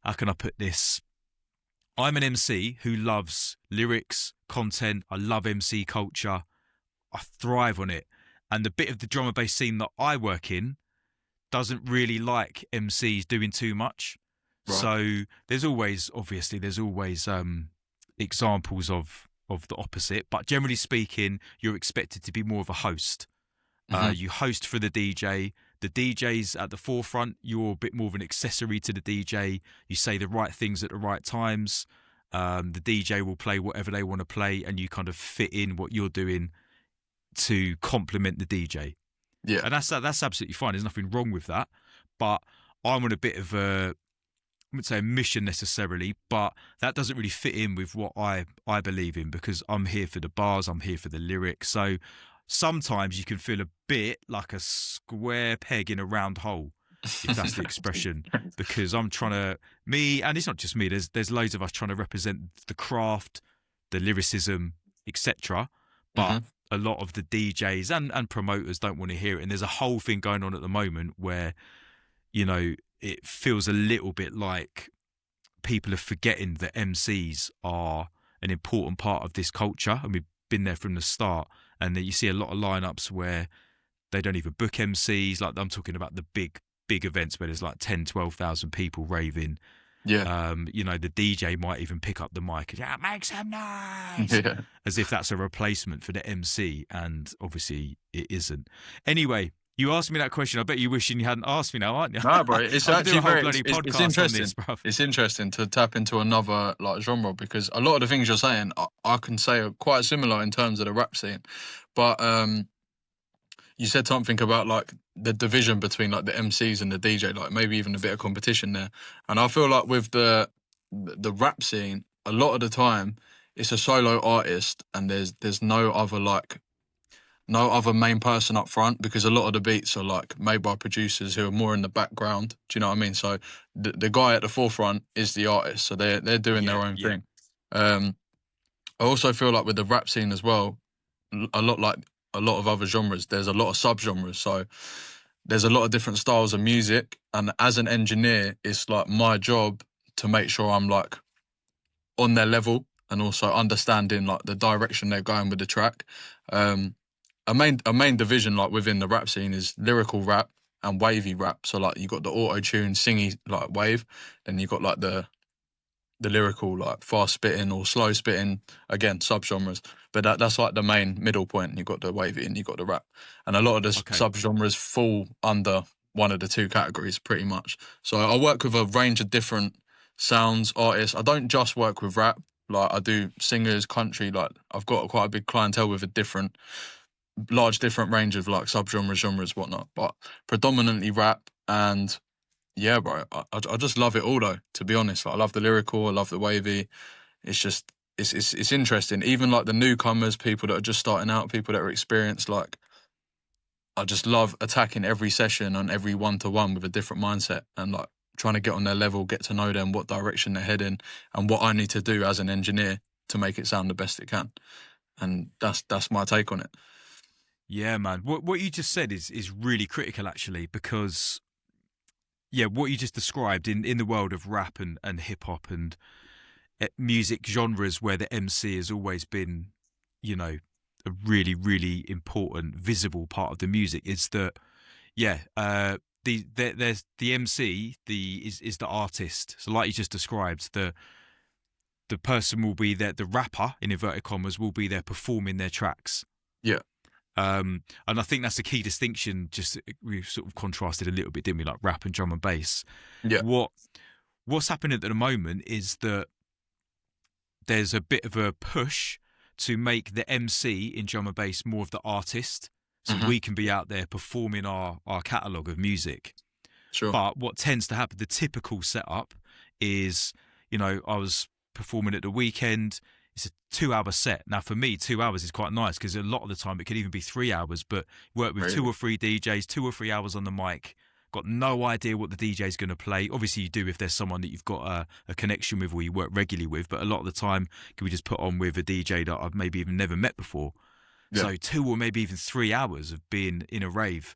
how can I put this? I'm an MC who loves lyrics, content. I love MC culture. I thrive on it. And the bit of the drum and bass scene that I work in doesn't really like MCs doing too much. Right. So there's always examples of the opposite. But generally speaking, you're expected to be more of a host. Hmm. You host for the DJ. The DJ's at the forefront. You're a bit more of an accessory to the DJ. You say the right things at the right times. The DJ will play whatever they want to play, and you kind of fit in what you're doing to complement the DJ. Yeah. And that's absolutely fine. There's nothing wrong with that. But I'm on a bit of a, I wouldn't say a mission necessarily, but that doesn't really fit in with what I believe in because I'm here for the bars, I'm here for the lyrics. So sometimes you can feel a bit like a square peg in a round hole, if that's the expression, because I'm trying to and it's not just me. There's loads of us trying to represent the craft, the lyricism, etc. But Hmm. a lot of the DJs and promoters don't want to hear it, and there's a whole thing going on at the moment where you know it feels a little bit like people are forgetting that MCs are an important part of this culture, and we've been there from the start. And that you see a lot of lineups where they don't even book MCs. Like I'm talking about the big events where there's like 10, 12,000 people raving. Yeah. You know, the DJ might even pick up the mic and make some noise, Yeah. as if that's a replacement for the MC, and obviously it isn't. Anyway, you asked me that question. I bet you're wishing you hadn't asked me now, aren't you? No, bro, it's I could do actually a whole very bloody it's podcast on this, interesting. bruv. It's interesting to tap into another like genre because a lot of the things you're saying, I can say are quite similar in terms of the rap scene. But you said something about like the division between like the MCs and the DJ, like maybe even a bit of competition there. And I feel like with the rap scene, a lot of the time it's a solo artist and there's no other main person up front because a lot of the beats are like made by producers who are more in the background. Do you know what I mean? So the guy at the forefront is the artist, so they're doing their Yeah, own yeah. thing. Um, I also feel like with the rap scene as well, a lot like a lot of other genres, there's a lot of subgenres. So there's a lot of different styles of music, and as an engineer, it's like my job to make sure I'm like on their level and also understanding like the direction they're going with the track. Um, a main division like within the rap scene is lyrical rap and wavy rap. So like you got the auto tune singy like wave, then you got like the lyrical like fast spitting or slow spitting, again subgenres. But that's like the main middle point. You got the wavy and you got the rap, and a lot of the Okay. subgenres fall under one of the two categories pretty much. So I work with a range of different sounds, artists. I don't just work with rap. Like I do singers, country. Like I've got quite a big clientele with a different range of like subgenres, genres, whatnot. But predominantly rap. And yeah, bro, I just love it all though. To be honest, like, I love the lyrical, I love the wavy. It's just it's interesting. Even like the newcomers, people that are just starting out, people that are experienced. Like I just love attacking every session on every 1-to-1 with a different mindset and like trying to get on their level, get to know them, what direction they're heading, and what I need to do as an engineer to make it sound the best it can. And that's my take on it. Yeah, man. What you just said is really critical actually, because yeah, what you just described in the world of rap and hip hop and music genres where the MC has always been you know, a really, really important, visible part of the music is that, yeah, there's the MC, is the artist. So like you just described, the person will be there, the rapper in inverted commas will be there performing their tracks. Yeah. And I think that's a key distinction. Just we sort of contrasted a little bit, didn't we? Like rap and drum and bass. Yeah. What's happening at the moment is that there's a bit of a push to make the MC in drum and bass more of the artist, so we can be out there performing our catalogue of music. Sure. But what tends to happen, the typical setup is, I was performing at the weekend. It's a 2-hour set. Now, for me, 2 hours is quite nice because a lot of the time it could even be 3 hours, but work with 2 or 3 DJs, 2 or 3 hours on the mic. Got no idea what the DJ is going to play. Obviously, you do if there's someone that you've got a connection with or you work regularly with, but a lot of the time, can we just put on with a DJ that I've maybe even never met before? Yeah. So 2 or maybe even 3 hours of being in a rave.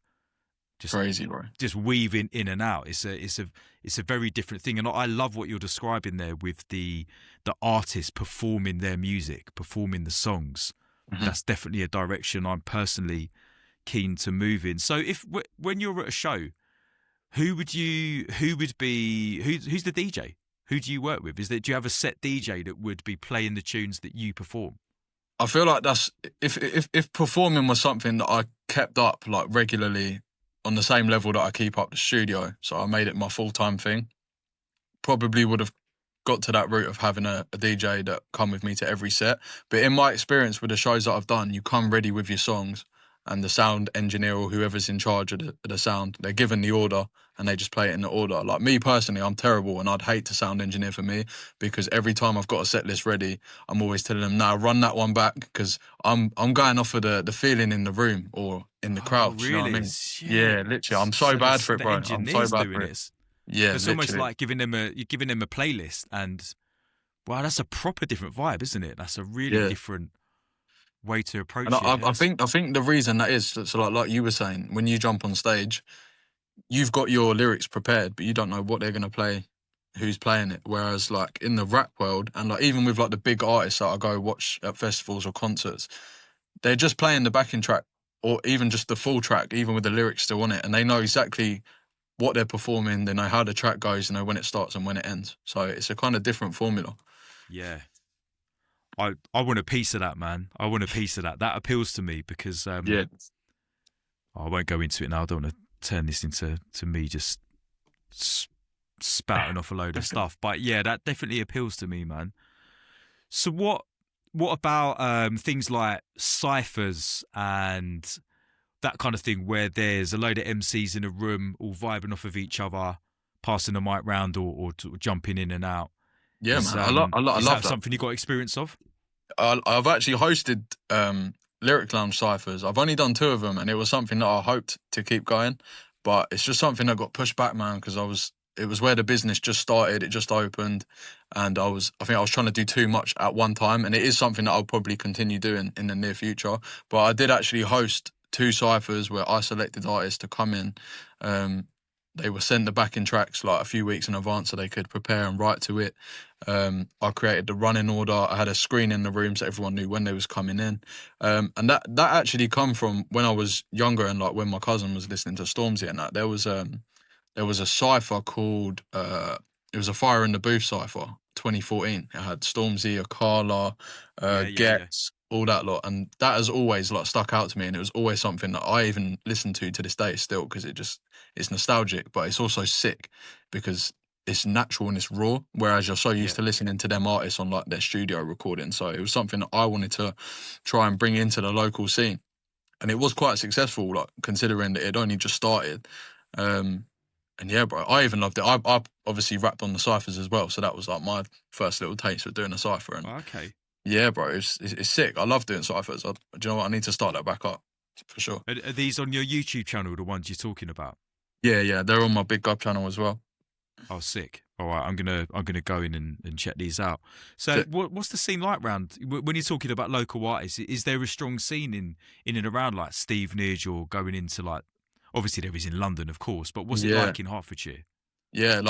Just crazy, bro. Just weaving in and out. It's a very different thing, and I love what you're describing there with the artist performing their music, performing the songs. That's definitely a direction I'm personally keen to move in. So when you're at a show, who's the DJ? Who do you work with? Do you have a set DJ that would be playing the tunes that you perform? I feel like that's if performing was something that I kept up like regularly on the same level that I keep up the studio, so I made it my full-time thing, probably would have got to that route of having a DJ that come with me to every set. But in my experience with the shows that I've done, you come ready with your songs, and the sound engineer or whoever's in charge of the sound, they're given the order and they just play it in the order. Like me personally, I'm terrible and I'd hate to sound engineer for me, because every time I've got a set list ready, I'm always telling them, nah, run that one back, because I'm going off of the feeling in the room or in the crowd. Really? You know what I mean? Shit. Yeah, literally. I'm so bad for it, bro. I'm so bad for it. Yeah, it's almost like you're giving them a playlist, and wow, that's a proper different vibe, isn't it? That's a really different way to approach it. I think the reason that is, so like you were saying, when you jump on stage, you've got your lyrics prepared, but you don't know what they're gonna play, who's playing it. Whereas like in the rap world, and like even with like the big artists that I go watch at festivals or concerts, they're just playing the backing track or even just the full track, even with the lyrics still on it, and they know exactly what they're performing. They know how the track goes, they know when it starts and when it ends. So it's a kind of different formula. Yeah. I want a piece of that, man. I want a piece of that. That appeals to me because I won't go into it now. I don't want to turn this into me just spouting off a load of stuff. But yeah, that definitely appeals to me, man. So what about things like cyphers and that kind of thing, where there's a load of MCs in a room all vibing off of each other, passing the mic round or jumping in and out? Yeah, man. I love that. Something you got experience of? I've actually hosted Lyric Lounge cyphers. I've only done 2 of them, and it was something that I hoped to keep going, but it's just something that got pushed back, man, because it was where the business just started, it just opened, and I think I was trying to do too much at one time, and it is something that I'll probably continue doing in the near future. But I did actually host 2 cyphers where I selected artists to come in. They were sent the backing tracks like a few weeks in advance so they could prepare and write to it. I created the running order. I had a screen in the room so everyone knew when they was coming in. And that actually come from when I was younger, and like when my cousin was listening to Stormzy and that. There was a cypher called it was a Fire in the Booth cypher, 2014. It had Stormzy, Akala, Gets, all that lot, and that has always like stuck out to me, and it was always something that I even listen to this day still, because it's nostalgic, but it's also sick because it's natural and it's raw, whereas you're so used to listening to them artists on like their studio recording. So it was something that I wanted to try and bring into the local scene, and it was quite successful, like considering that it only just started. And yeah, bro, I even loved it. I obviously rapped on the cyphers as well, so that was like my first little taste of doing a cypher. And okay. Yeah, bro, it's sick. I love doing cyphers. Do you know what? I need to start that back up for sure. Are these on your YouTube channel, the ones you're talking about? Yeah, they're on my Big Gub channel as well. Oh, sick. All right, I'm gonna go in and check these out. So, what's the scene like round when you're talking about local artists? Is there a strong scene in and around like Stevenage, or going into like, obviously there is in London, of course, but what's it like in Hertfordshire? Yeah,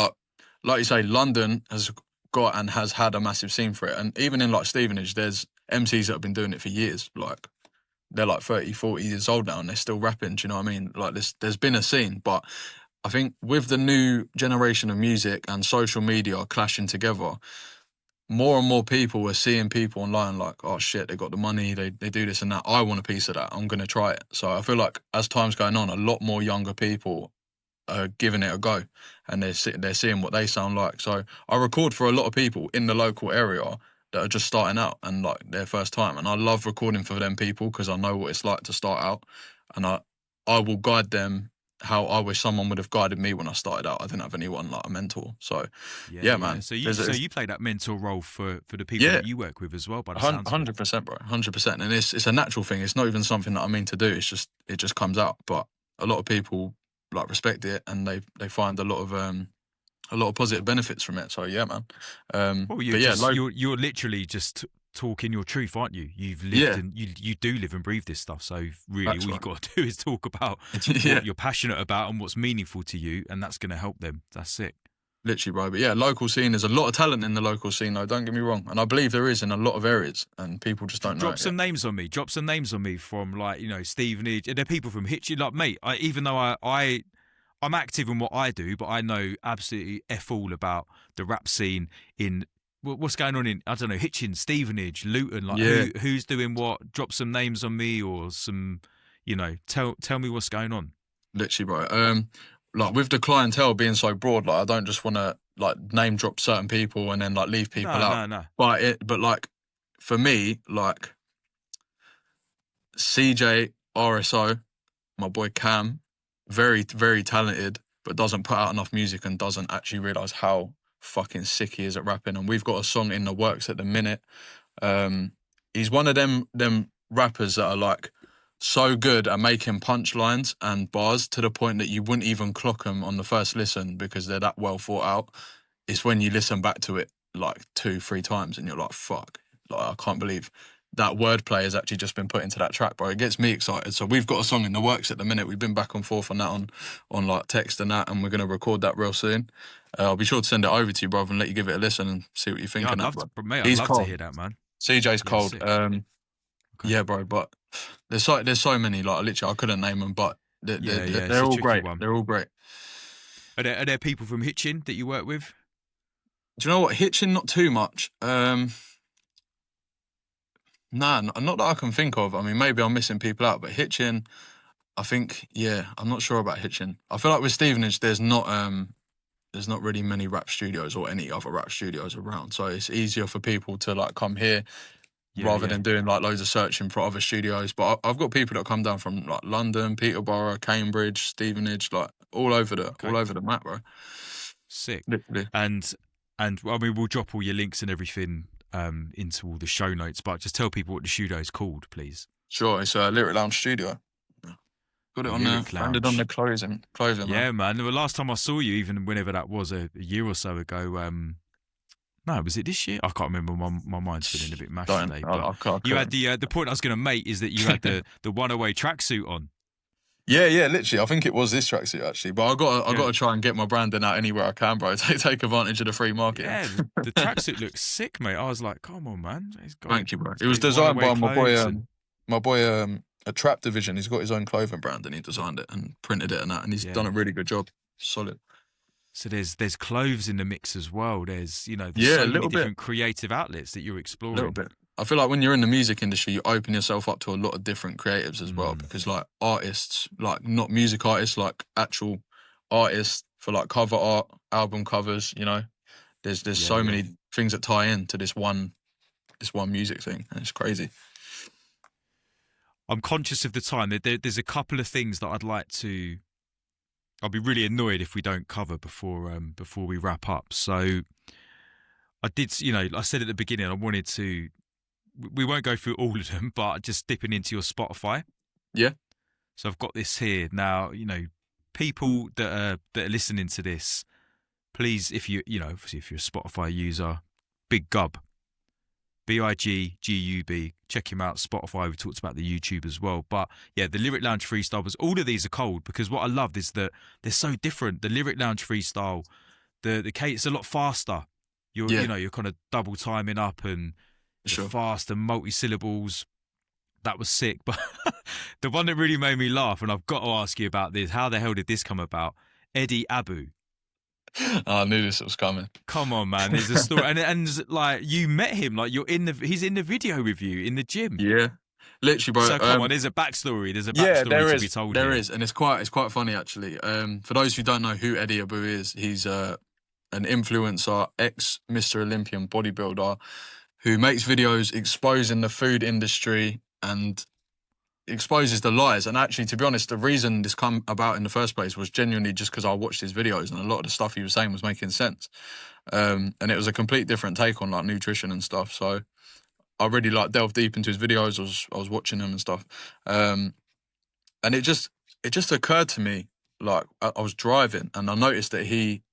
like you say, London has got and has had a massive scene for it, and even in like Stevenage, there's MCs that have been doing it for years. Like they're like 30, 40 years old now and they're still rapping. Do you know what I mean? Like there's been a scene, but I think with the new generation of music and social media clashing together, more and more people are seeing people online like, oh shit, they got the money, they do this and that. I want a piece of that. I'm gonna try it. So I feel like as time's going on, a lot more younger people are giving it a go, and they're seeing what they sound like. So I record for a lot of people in the local area that are just starting out and like their first time, and I love recording for them people because I know what it's like to start out, and I will guide them how I wish someone would have guided me when I started out. I didn't have anyone like a mentor. So yeah, man. So you play that mentor role for the people Yeah, that you work with as well, by the sounds of it. 100%, bro, 100%. And it's a natural thing. It's not even something that I mean to do. It just comes out. But a lot of people like respect it, and they find a lot of positive benefits from it. So yeah, man. Well, But yeah, you're literally just talking your truth, aren't you? You've lived yeah, and you do live and breathe this stuff. So really, that's all right. you've got to do is talk about Yeah, what you're passionate about and what's meaningful to you, and that's going to help them. That's it. literally, bro. But yeah, local scene. There's a lot of talent in the local scene, though. Don't get me wrong, and I believe there is in a lot of areas, and people just don't know Drop it yet. some names on me. Drop some names on me from like Stevenage. And they're people from Hitchin. Like mate, even though I'm active in what I do, but I know absolutely f all about the rap scene in what's going on in I don't know Hitchin, Stevenage, Luton. Like Yeah, who's doing what? Drop some names on me or some, tell me what's going on. literally, bro. Like with the clientele being so broad, like I don't just want to like name drop certain people and then like leave people No, out. no, no. But like for me, like CJ, RSO, my boy Cam, very, very talented, but doesn't put out enough music and doesn't actually realise how fucking sick he is at rapping. And we've got a song in the works at the minute. Um, he's one of them rappers that are like so good at making punchlines and bars to the point that you wouldn't even clock them on the first listen because they're that well thought out. It's when you listen back to it like 2, 3 times and you're like, fuck, like I can't believe that wordplay has actually just been put into that track, bro. It gets me excited. So we've got a song in the works at the minute. We've been back and forth on that on like text and that, and we're gonna record that real soon. I'll be sure to send it over to you, brother, and let you give it a listen and see what you think. Yeah, of I'd that, love bro. to, mate. I'd He's love to cold. hear that, man. CJ's Yeah, cold. sick. Okay. Yeah, bro. But there's so many. Like literally, I couldn't name them, but Yeah, it's they're a all tricky great. one. They're all great. Are there people from Hitchin that you work with? Do you know what? Hitchin, not too much. Nah, not that I can think of. I mean, maybe I'm missing people out, but Hitchin, I think, yeah, I'm not sure about Hitchin. I feel like with Stevenage, there's not really many rap studios or any other rap studios around, so it's easier for people to like come here Yeah, rather yeah. than doing like loads of searching for other studios. But I've got people that come down from like London, Peterborough, Cambridge, Stevenage, like all Okay. over the map, bro. Sick. Literally. And I mean, we'll drop all your links and everything into all the show notes, but just tell people what the studio is called, please. Sure, it's a Lyric Lounge studio. Got it on there, Lyric branded on the Lounge. clothing, man. Yeah, man. The last time I saw you, even whenever that was, a year or so ago. No, was it this year? I can't remember. My mind's feeling a bit mashed Don't, today. I, But I can't. you had the point I was going to make is that you had the one-away tracksuit on. Yeah, literally. I think it was this tracksuit actually, but I got Yeah, to try and get my branding out anywhere I can, bro. Take advantage of the free marketing. yeah. The tracksuit looks sick, mate. I was like, come on, man. Thank you, bro. He's It got was his designed one-away by clothes and my boy, a Trap Division. He's got his own clothing brand, and he designed it and printed it and that, and he's done yeah. a really good job. Solid. So there's clothes in the mix as well. There's Yeah, so a many little bit, different creative outlets that you're a little exploring. bit. I feel like when you're in the music industry, you open yourself up to a lot of different creatives as well, Mm, because like artists, like not music artists, like actual artists for like cover art, album covers, there's yeah, so yeah. many things that tie into this one music thing, and it's crazy. I'm conscious of the time. There's a couple of things that I'd like to. I'll be really annoyed if we don't cover before we wrap up. So I did, I said at the beginning I wanted to. We won't go through all of them, but just dipping into your Spotify. Yeah, So I've got this here now. People that are listening to this, please, if obviously if you're a Spotify user, Big Gub, BIGGUB, check him out. Spotify. We talked about the YouTube as well, but yeah, the Lyric Lounge freestyle was. All of these are cold because what I loved is that they're so different. The Lyric Lounge freestyle, the cadence, it's a lot faster. You're yeah, you're kind of double timing up and the Sure. fast and multi-syllables. That was sick. But the one that really made me laugh, and I've got to ask you about this, how the hell did this come about? Eddie Abu. I knew this was coming. Come on, man. There's a story, and like you met him, like he's in the video with you in the gym. Yeah, literally, bro. So come on, there's a backstory. There's a Yeah, backstory to be told there here. is, and it's quite funny actually. For those who don't know who Eddie Abu is, he's an influencer, ex Mr. Olympian bodybuilder, who makes videos exposing the food industry and exposes the lies. And actually, to be honest, the reason this come about in the first place was genuinely just because I watched his videos and a lot of the stuff he was saying was making sense. And it was a complete different take on like nutrition and stuff. So I really like delved deep into his videos. I was watching them and stuff. And it just occurred to me, like I was driving and I noticed that he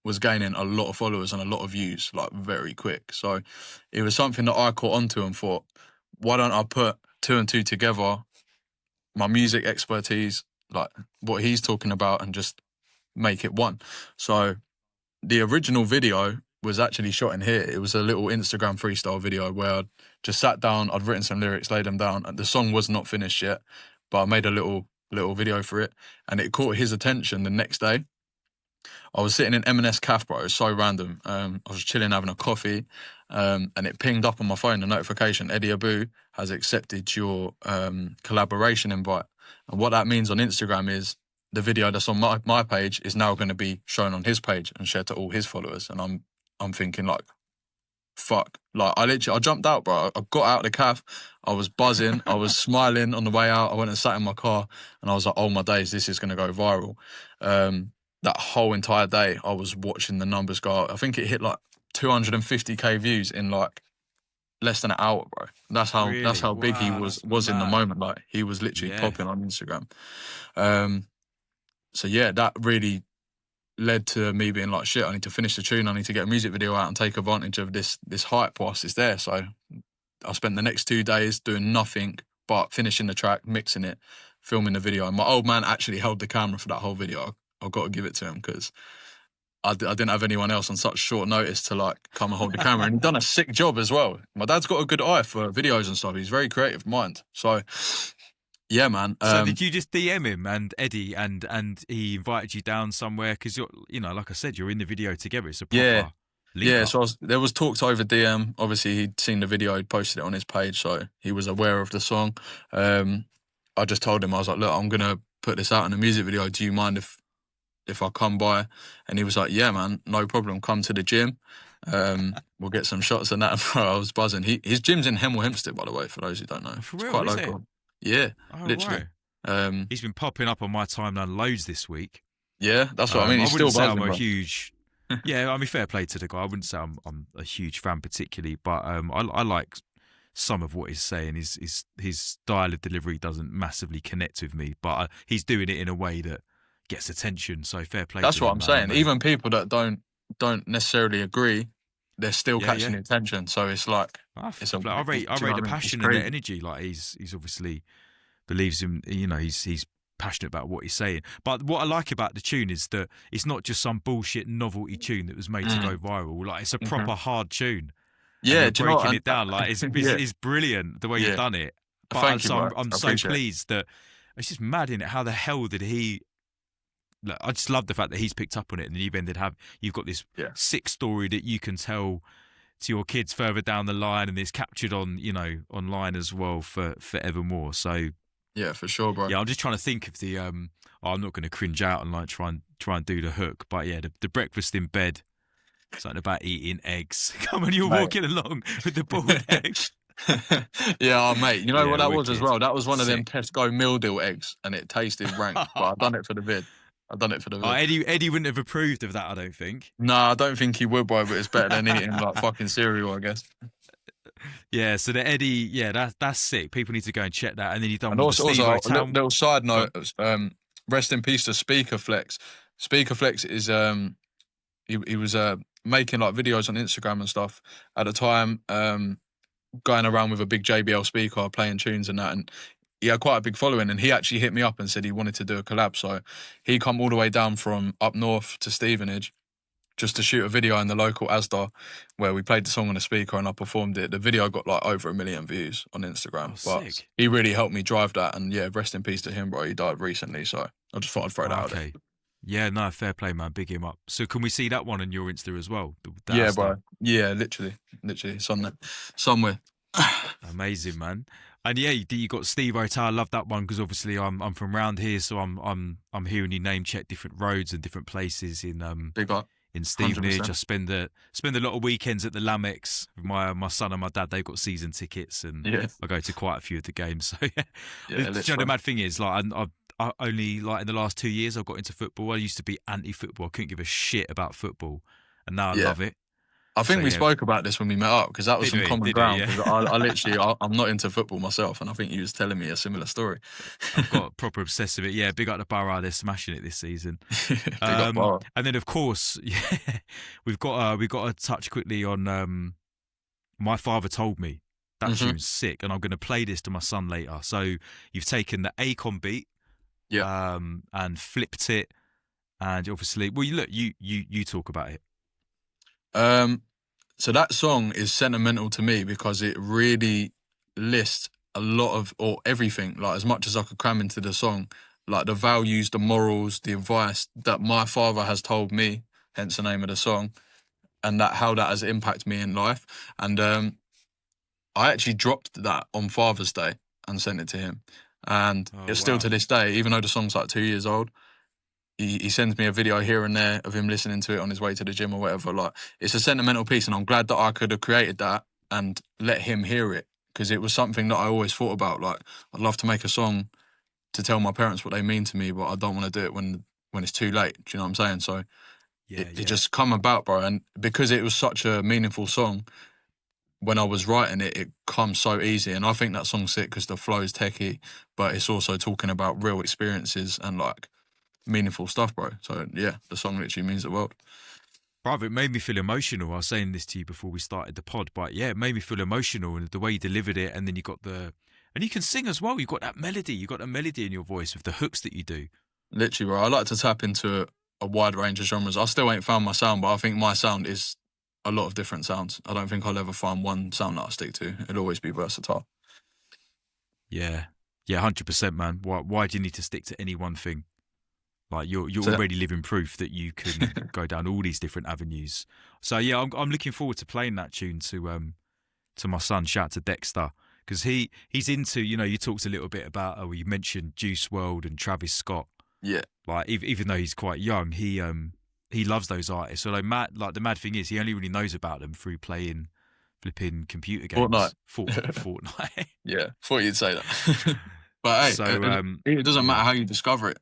was gaining a lot of followers and a lot of views like very quick. So it was something that I caught onto and thought, why don't I put two and two together, my music expertise, like what he's talking about, and just make it one. So the original video was actually shot in here. It was a little Instagram freestyle video where I just sat down, I'd written some lyrics, laid them down, and the song was not finished yet, but I made a little video for it, and it caught his attention the next day. I was sitting in M&S Caf, bro. It was so random. I was chilling, having a coffee, and it pinged up on my phone, a notification, Eddie Abu has accepted your collaboration invite. And what that means on Instagram is the video that's on my page is now going to be shown on his page and shared to all his followers. And I'm thinking like, fuck. Like I jumped out, bro. I got out of the caf. I was buzzing. I was smiling on the way out. I went and sat in my car and I was like, oh my days, this is going to go viral. That whole entire day, I was watching the numbers go up. I think it hit like 250k views in like less than an hour, bro. That's how big he was in the moment. Like he was literally popping on Instagram. So yeah, that really led to me being like, shit, I need to finish the tune. I need to get a music video out and take advantage of this hype whilst it's there. So I spent the next 2 days doing nothing but finishing the track, mixing it, filming the video. And my old man actually held the camera for that whole video. I've got to give it to him because I didn't have anyone else on such short notice to like come and hold the camera. And he'd done a sick job as well. My dad's got a good eye for videos and stuff. He's very creative mind. So yeah, man. So did you just DM him and Eddie and he invited you down somewhere? Because you're, like I said, you're in the video together. It's a proper link up. So there was talks over DM. Obviously, he'd seen the video, he'd posted it on his page, so he was aware of the song. I just told him, I was like, look, I'm gonna put this out in a music video. Do you mind if I come by? And he was like, yeah, man, no problem. Come to the gym. We'll get some shots and that. Bro, I was buzzing. His gym's in Hemel Hempstead, by the way, for those who don't know. For real, it's quite is local. it? Yeah, oh, literally. Right. He's been popping up on my timeline loads this week. Yeah, that's what I mean. He's still buzzing. I'm a huge. Yeah, I mean, fair play to the guy. I wouldn't say I'm a huge fan particularly, but I like some of what he's saying. His style of delivery doesn't massively connect with me, but he's doing it in a way that gets attention. So fair play. That's to what him, I'm saying. Even people that don't necessarily agree, they're still catching the attention. So it's like I rate the passion and the energy. Like he's obviously believes in, he's passionate about what he's saying. But what I like about the tune is that it's not just some bullshit novelty tune that was made to go viral. Like it's a proper hard tune. Yeah, breaking it down, like it's brilliant the way you've done it. But Thank you, bro. I'm so pleased that it's just mad in it. How the hell did he? Look, I just love the fact that he's picked up on it, and you've got this sick story that you can tell to your kids further down the line, and it's captured on online as well for forevermore. So yeah, for sure, bro. Yeah, I'm just trying to think of the I'm not going to cringe out and like try and do the hook, but yeah, the breakfast in bed, something about eating eggs. Come on, you're walking along with the boiled eggs. Yeah, mate. You know what that was as well? That was one of them Tesco meal deal eggs, and it tasted rank. But I've done it for the vid. Oh, Eddie wouldn't have approved of that, I don't think. No, I don't think he would, bro. But it's better than eating like fucking cereal, I guess. Yeah, so the Eddie, that's sick. People need to go and check that. And then you've done. And also a little side note. Rest in peace to Speaker Flex. Speaker Flex is he was making like videos on Instagram and stuff at the time. Going around with a big JBL speaker, playing tunes and that, and he had quite a big following. And he actually hit me up and said he wanted to do a collab. So he come all the way down from up north to Stevenage just to shoot a video in the local Asda where we played the song on a speaker and I performed it. The video got like over 1 million views on Oh, Instagram, but sick. he really helped me drive that. And yeah, rest in peace to him, bro. He died recently, so I just thought I'd throw that out there. Okay. Yeah, no, fair play, man. Big him up. So can we see that one on your Insta as well? The Yeah, Asda? bro. Yeah, literally, it's on there somewhere. Amazing, man. And yeah, you got Steve O'Toole. I love that one because obviously I'm from round here, so I'm hearing you name check different roads and different places Big up, in 100%. Stevenage. I spend a lot of weekends at the Lamex with my son and my dad. They've got season tickets, and Yeah, I go to quite a few of the games. So yeah, yeah, you know, the literally. mad thing is, like, I only like in the last 2 years I got into football. I used to be anti-football. I couldn't give a shit about football, and now I Yeah. love it. I So think we yeah, spoke about this when we met up because that was did some we? common Did we? ground. Yeah. Because I literally, I'm not into football myself, and I think you was telling me a similar story. I've got proper obsessed with it. Yeah, big up the Borough. They're smashing it this season. Big up, bar. And then of course, yeah, we've got to touch quickly on. My father told me that Hmm. tune's sick, and I'm going to play this to my son later. So you've taken the Akon beat, Yeah. and flipped it, and obviously, well, you talk about it. So that song is sentimental to me because it really lists a lot of or everything, like as much as I could cram into the song, like the values, the morals, the advice that my father has told me, hence the name of the song, and that how that has impacted me in life. And I actually dropped that on Father's Day and sent it to him. And Oh it's still wow. to this day, even though the song's like 2 years old, he sends me a video here and there of him listening to it on his way to the gym or whatever. Like, it's a sentimental piece, and I'm glad that I could have created that and let him hear it because it was something that I always thought about. Like, I'd love to make a song to tell my parents what they mean to me, but I don't want to do it when it's too late. Do you know what I'm saying? So Yeah, it yeah. just come about, bro. And because it was such a meaningful song, when I was writing it, it comes so easy. And I think that song's sick because the flow is techie, but it's also talking about real experiences and like meaningful stuff, bro. So yeah, the song literally means the world. Brother, it made me feel emotional. I was saying this to you before we started the pod, but yeah, it made me feel emotional, and the way you delivered it, and then and you can sing as well. You've got that melody. You've got a melody in your voice with the hooks that you do. Literally, bro. I like to tap into a wide range of genres. I still ain't found my sound, but I think my sound is a lot of different sounds. I don't think I'll ever find one sound that I stick to. It'll always be versatile. Yeah, yeah, 100%, man. Why do you need to stick to any one thing? Like you're So already living proof that you can go down all these different avenues. So yeah, I'm looking forward to playing that tune to my son. Shout out to Dexter because he's into, you talked a little bit about, you mentioned Juice World and Travis Scott. yeah, Like even though he's quite young, he loves those artists. So like the mad thing is, he only really knows about them through playing flipping computer Fortnite. games, Fortnite. Yeah, thought you'd say that. But hey, So it doesn't matter yeah, how you discover it.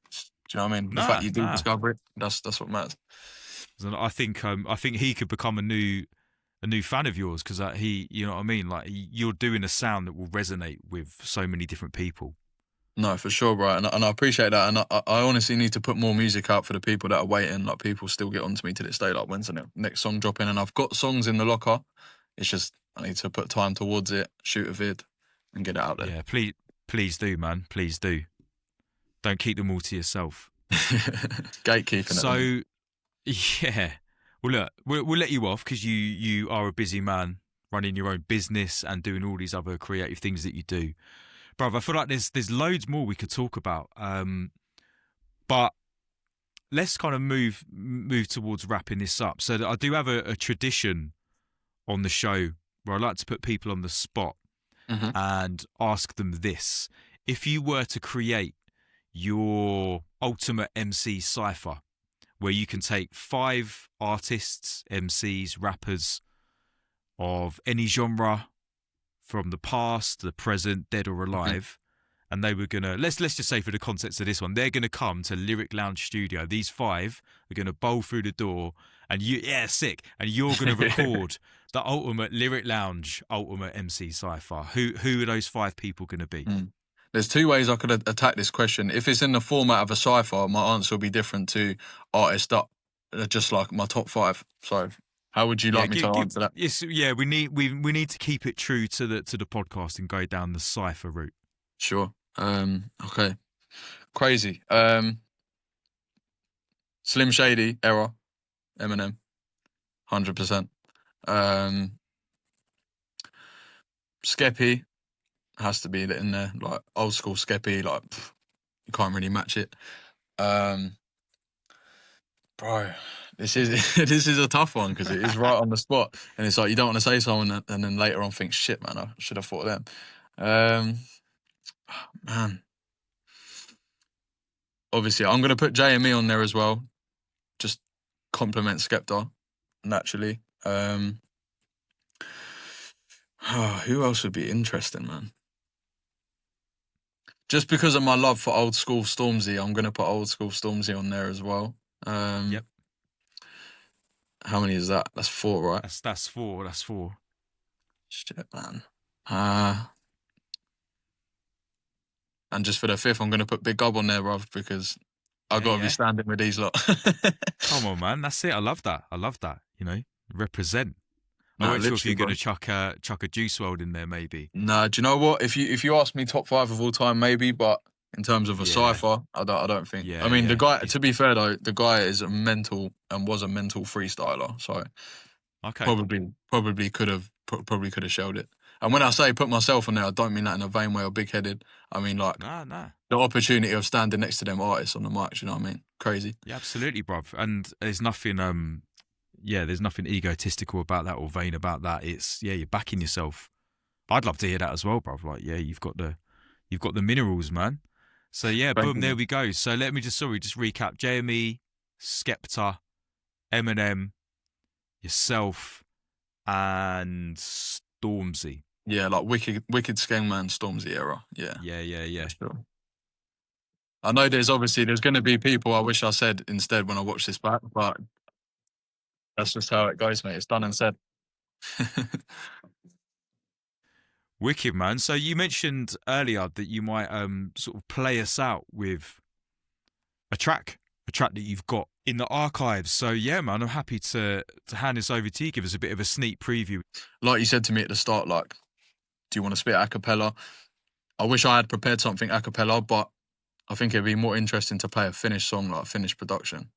Do you know what I mean? The fact you do nah. discover it, that's what matters. And I think he could become a new fan of yours because you know what I mean. Like you're doing a sound that will resonate with so many different people. No, for sure, bro. And I appreciate that. And I honestly need to put more music out for the people that are waiting. Like, people still get onto me to this day, like, when's the next song dropping? And I've got songs in the locker. It's just, I need to put time towards it, shoot a vid, and get it out there. Yeah, please do, man. Please do. Don't keep them all to yourself. Gatekeeping it. So yeah, well look, we'll let you off because you are a busy man running your own business and doing all these other creative things that you do, brother. I feel like there's loads more we could talk about, but let's kind of move towards wrapping this up. So that I do have a tradition on the show where I like to put people on the spot Hmm. and ask them this: if you were to create your ultimate MC cipher, where you can take 5 artists, MCs, rappers of any genre from the past, the present, dead or alive, and they were gonna let's just say for the context of this one, they're gonna come to Lyric Lounge Studio. These 5 are gonna bowl through the door, and sick, and you're gonna record the ultimate Lyric Lounge, ultimate MC cipher. Who are those 5 people gonna be? There's 2 ways I could attack this question. If it's in the format of a cipher, my answer will be different to artists that are just like my top 5. So how would you Yeah, like me to answer that? yes, yeah. We need to keep it true to the podcast and go down the cipher route. Sure. Okay. Crazy. Slim Shady era, Eminem. 100%. Skeppy has to be in there, like old school Skeppy, like you can't really match it. Bro, this is this is a tough one because it is right on the spot, and it's like you don't want to say someone and then later on think, shit, man, I should have thought of them. Man, obviously I'm gonna put JME on there as well, just compliment Skepta naturally. Who else would be interesting, man? Just because of my love for old school Stormzy, I'm gonna put old school Stormzy on there as well. Yep. How many is that? That's 4, right? That's 4. That's 4. Shit, man. And just for the 5th, I'm gonna put Big Gub on there, bruv, because I gotta be standing with these lot. Come on, man. That's it. I love that. You know, represent. Nah, I wasn't sure if you're bro. going to chuck a Juice WRLD in there, maybe. Nah, do you know what? If you ask me top 5 of all time, maybe, but in terms of a cypher, I don't think. Yeah, I mean, the guy. To be fair though, the guy is a mental and was a mental freestyler. So probably could have shelled it. And when I say put myself on there, I don't mean that in a vain way or big headed. I mean like nah. The opportunity of standing next to them artists on the mic. You know what I mean? Crazy. Yeah, absolutely, bruv. And there's nothing. There's nothing egotistical about that or vain about that. It's you're backing yourself. I'd love to hear that as well, bruv. Like, you've got the minerals, man. So boom, there we go. So let me just recap: JME, Skepta, Eminem, yourself, and Stormzy. Yeah, like wicked Skengman, Stormzy era. Yeah. Sure. I know there's going to be people I wish I said instead when I watch this back, but that's just how it goes, mate. It's done and said. Wicked, man. So you mentioned earlier that you might sort of play us out with a track that you've got in the archives. So yeah, man, I'm happy to hand this over to you. Give us a bit of a sneak preview. Like you said to me at the start, like, do you want to spit a cappella? I wish I had prepared something a cappella, but I think it'd be more interesting to play a finished song, like a finished production.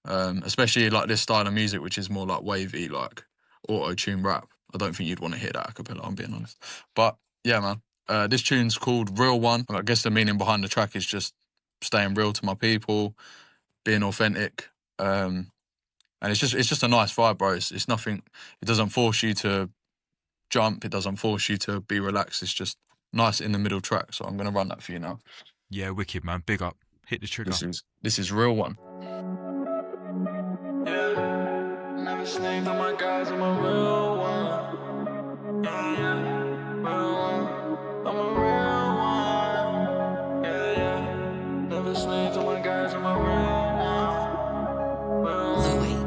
Especially like this style of music, which is more like wavy, like auto-tune rap. I don't think you'd want to hear that a cappella, I'm being honest. But yeah, man, this tune's called Real One. I guess the meaning behind the track is just staying real to my people, being authentic. And it's just a nice vibe, bro. It's nothing, it doesn't force you to jump, it doesn't force you to be relaxed. It's just nice in the middle track. So I'm gonna run that for you now. Yeah, wicked, man. Big up. Hit the trigger. This is Real One. Never snaked on my guys, I'm a real one. Real one. I'm a real one. Never snaked on my guys, I'm a real one. Real one.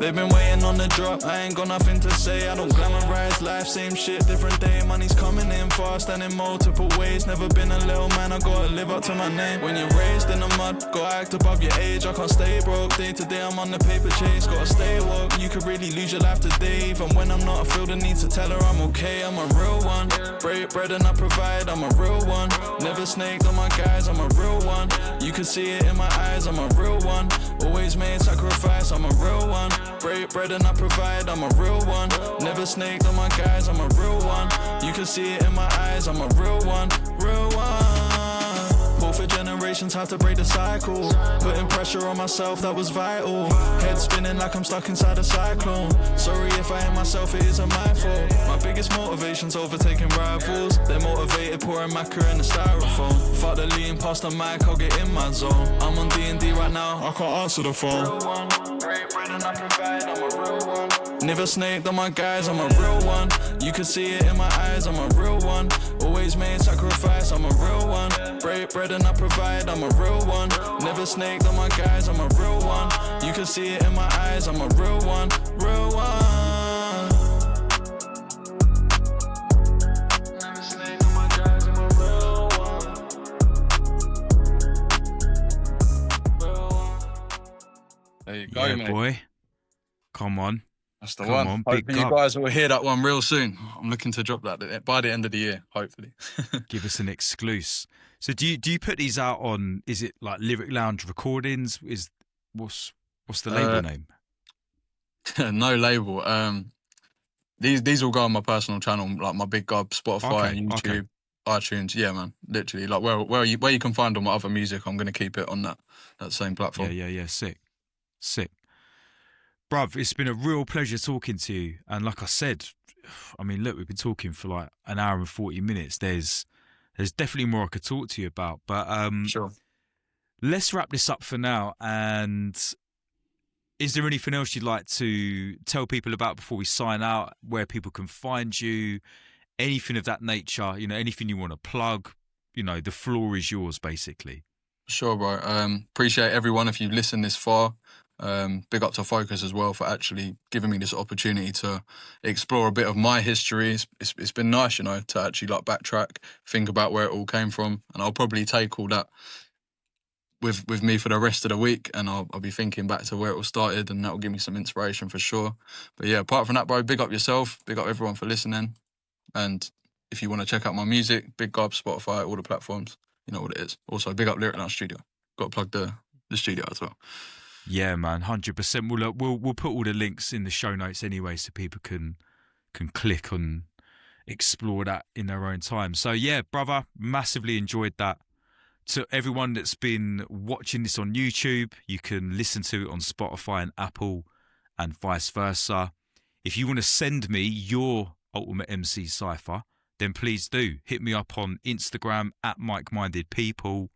They've been waiting on the drop, I ain't got nothing to say. I don't glamorize life, same shit, different day. Money's coming in fast and in multiple ways. Never been a little man, I gotta live up to my name. When you're raised in the mud, gotta act above your age. I can't stay broke, day to day I'm on the paper chase. Gotta stay woke, you could really lose your life today. Even when I'm not, I feel the need to tell her I'm okay. I'm a real one, break bread and I provide, I'm a real one. Never snaked on my guys, I'm a real one. You can see it in my eyes, I'm a real one. Always made sacrifice, I'm a real one. Break bread and I provide, I'm a real one. Never snaked on my guys, I'm a real one. You can see it in my eyes, I'm a real one. Real one. Pull for generations, have to break the cycle. Putting pressure on myself, that was vital. Head spinning like I'm stuck inside a cyclone. Sorry if I am myself, it isn't my fault. My biggest motivation's overtaking rivals. They're motivated, pouring maca in the styrofoam. Fuck the lean past the mic, I'll get in my zone. I'm on D&D right now, I can't answer the phone. Real one. Break bread and I provide, I'm a real one. Never snaked on my guys, I'm a real one. You can see it in my eyes, I'm a real one. Always made sacrifice, I'm a real one. Break bread and I provide, I'm a real one. Never snaked on my guys, I'm a real one. You can see it in my eyes, I'm a real one. Real one. Never snaked on my guys, I'm a real one. Real one. There you go, mate. Boy. Come on. That's the one. Hopefully you guys will hear that one real soon. I'm looking to drop that by the end of the year, hopefully. Give us an exclusive. So do you put these out on, is it like Lyric Lounge Recordings? What's the label name? No label. These all go on my personal channel, like my Big Gub, Spotify, Okay, YouTube, iTunes. Yeah, man. Literally, like where you can find all my other music, I'm gonna keep it on that same platform. Yeah. Sick. Bruv, it's been a real pleasure talking to you. And like I said, I mean, look, we've been talking for like an hour and 40 minutes. There's definitely more I could talk to you about. But Sure. let's wrap this up for now. And is there anything else you'd like to tell people about before we sign out? Where people can find you? Anything of that nature? You know, anything you want to plug? You know, the floor is yours, basically. Sure, bro. Appreciate everyone if you listen this far. Big up to Focus as well for actually giving me this opportunity to explore a bit of my history. It's been nice, you know, to actually like backtrack, think about where it all came from, and I'll probably take all that with me for the rest of the week, and I'll be thinking back to where it all started, and that will give me some inspiration for sure. But yeah, apart from that, bro, big up yourself, big up everyone for listening, and if you want to check out my music, Big Gub, Spotify, all the platforms, you know what it is. Also, big up Lyric Lounge Studio. Got to plug the studio as well. Yeah, man, 100%. We'll put all the links in the show notes anyway, so people can click and explore that in their own time. So yeah, brother, massively enjoyed that. To everyone that's been watching this on YouTube, you can listen to it on Spotify and Apple, and vice versa. If you want to send me your Ultimate MC Cypher, then please do hit me up on Instagram at MikeMindedPeople.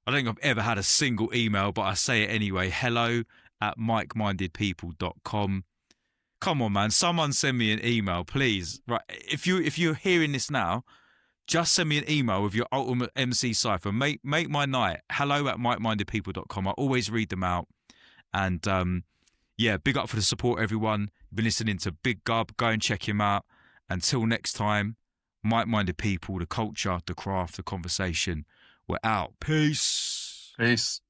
I don't think I've ever had a single email, but I say it anyway. hello@mikemindedpeople.com. Come on, man. Someone send me an email, please. Right. If you're hearing this now, just send me an email with your Ultimate MC Cypher. Make my night. hello@mikemindedpeople.com. I always read them out. And yeah, big up for the support, everyone. You've been listening to Big Gub. Go and check him out. Until next time, Mike-minded people, the culture, the craft, the conversation. We're out. Peace. Peace.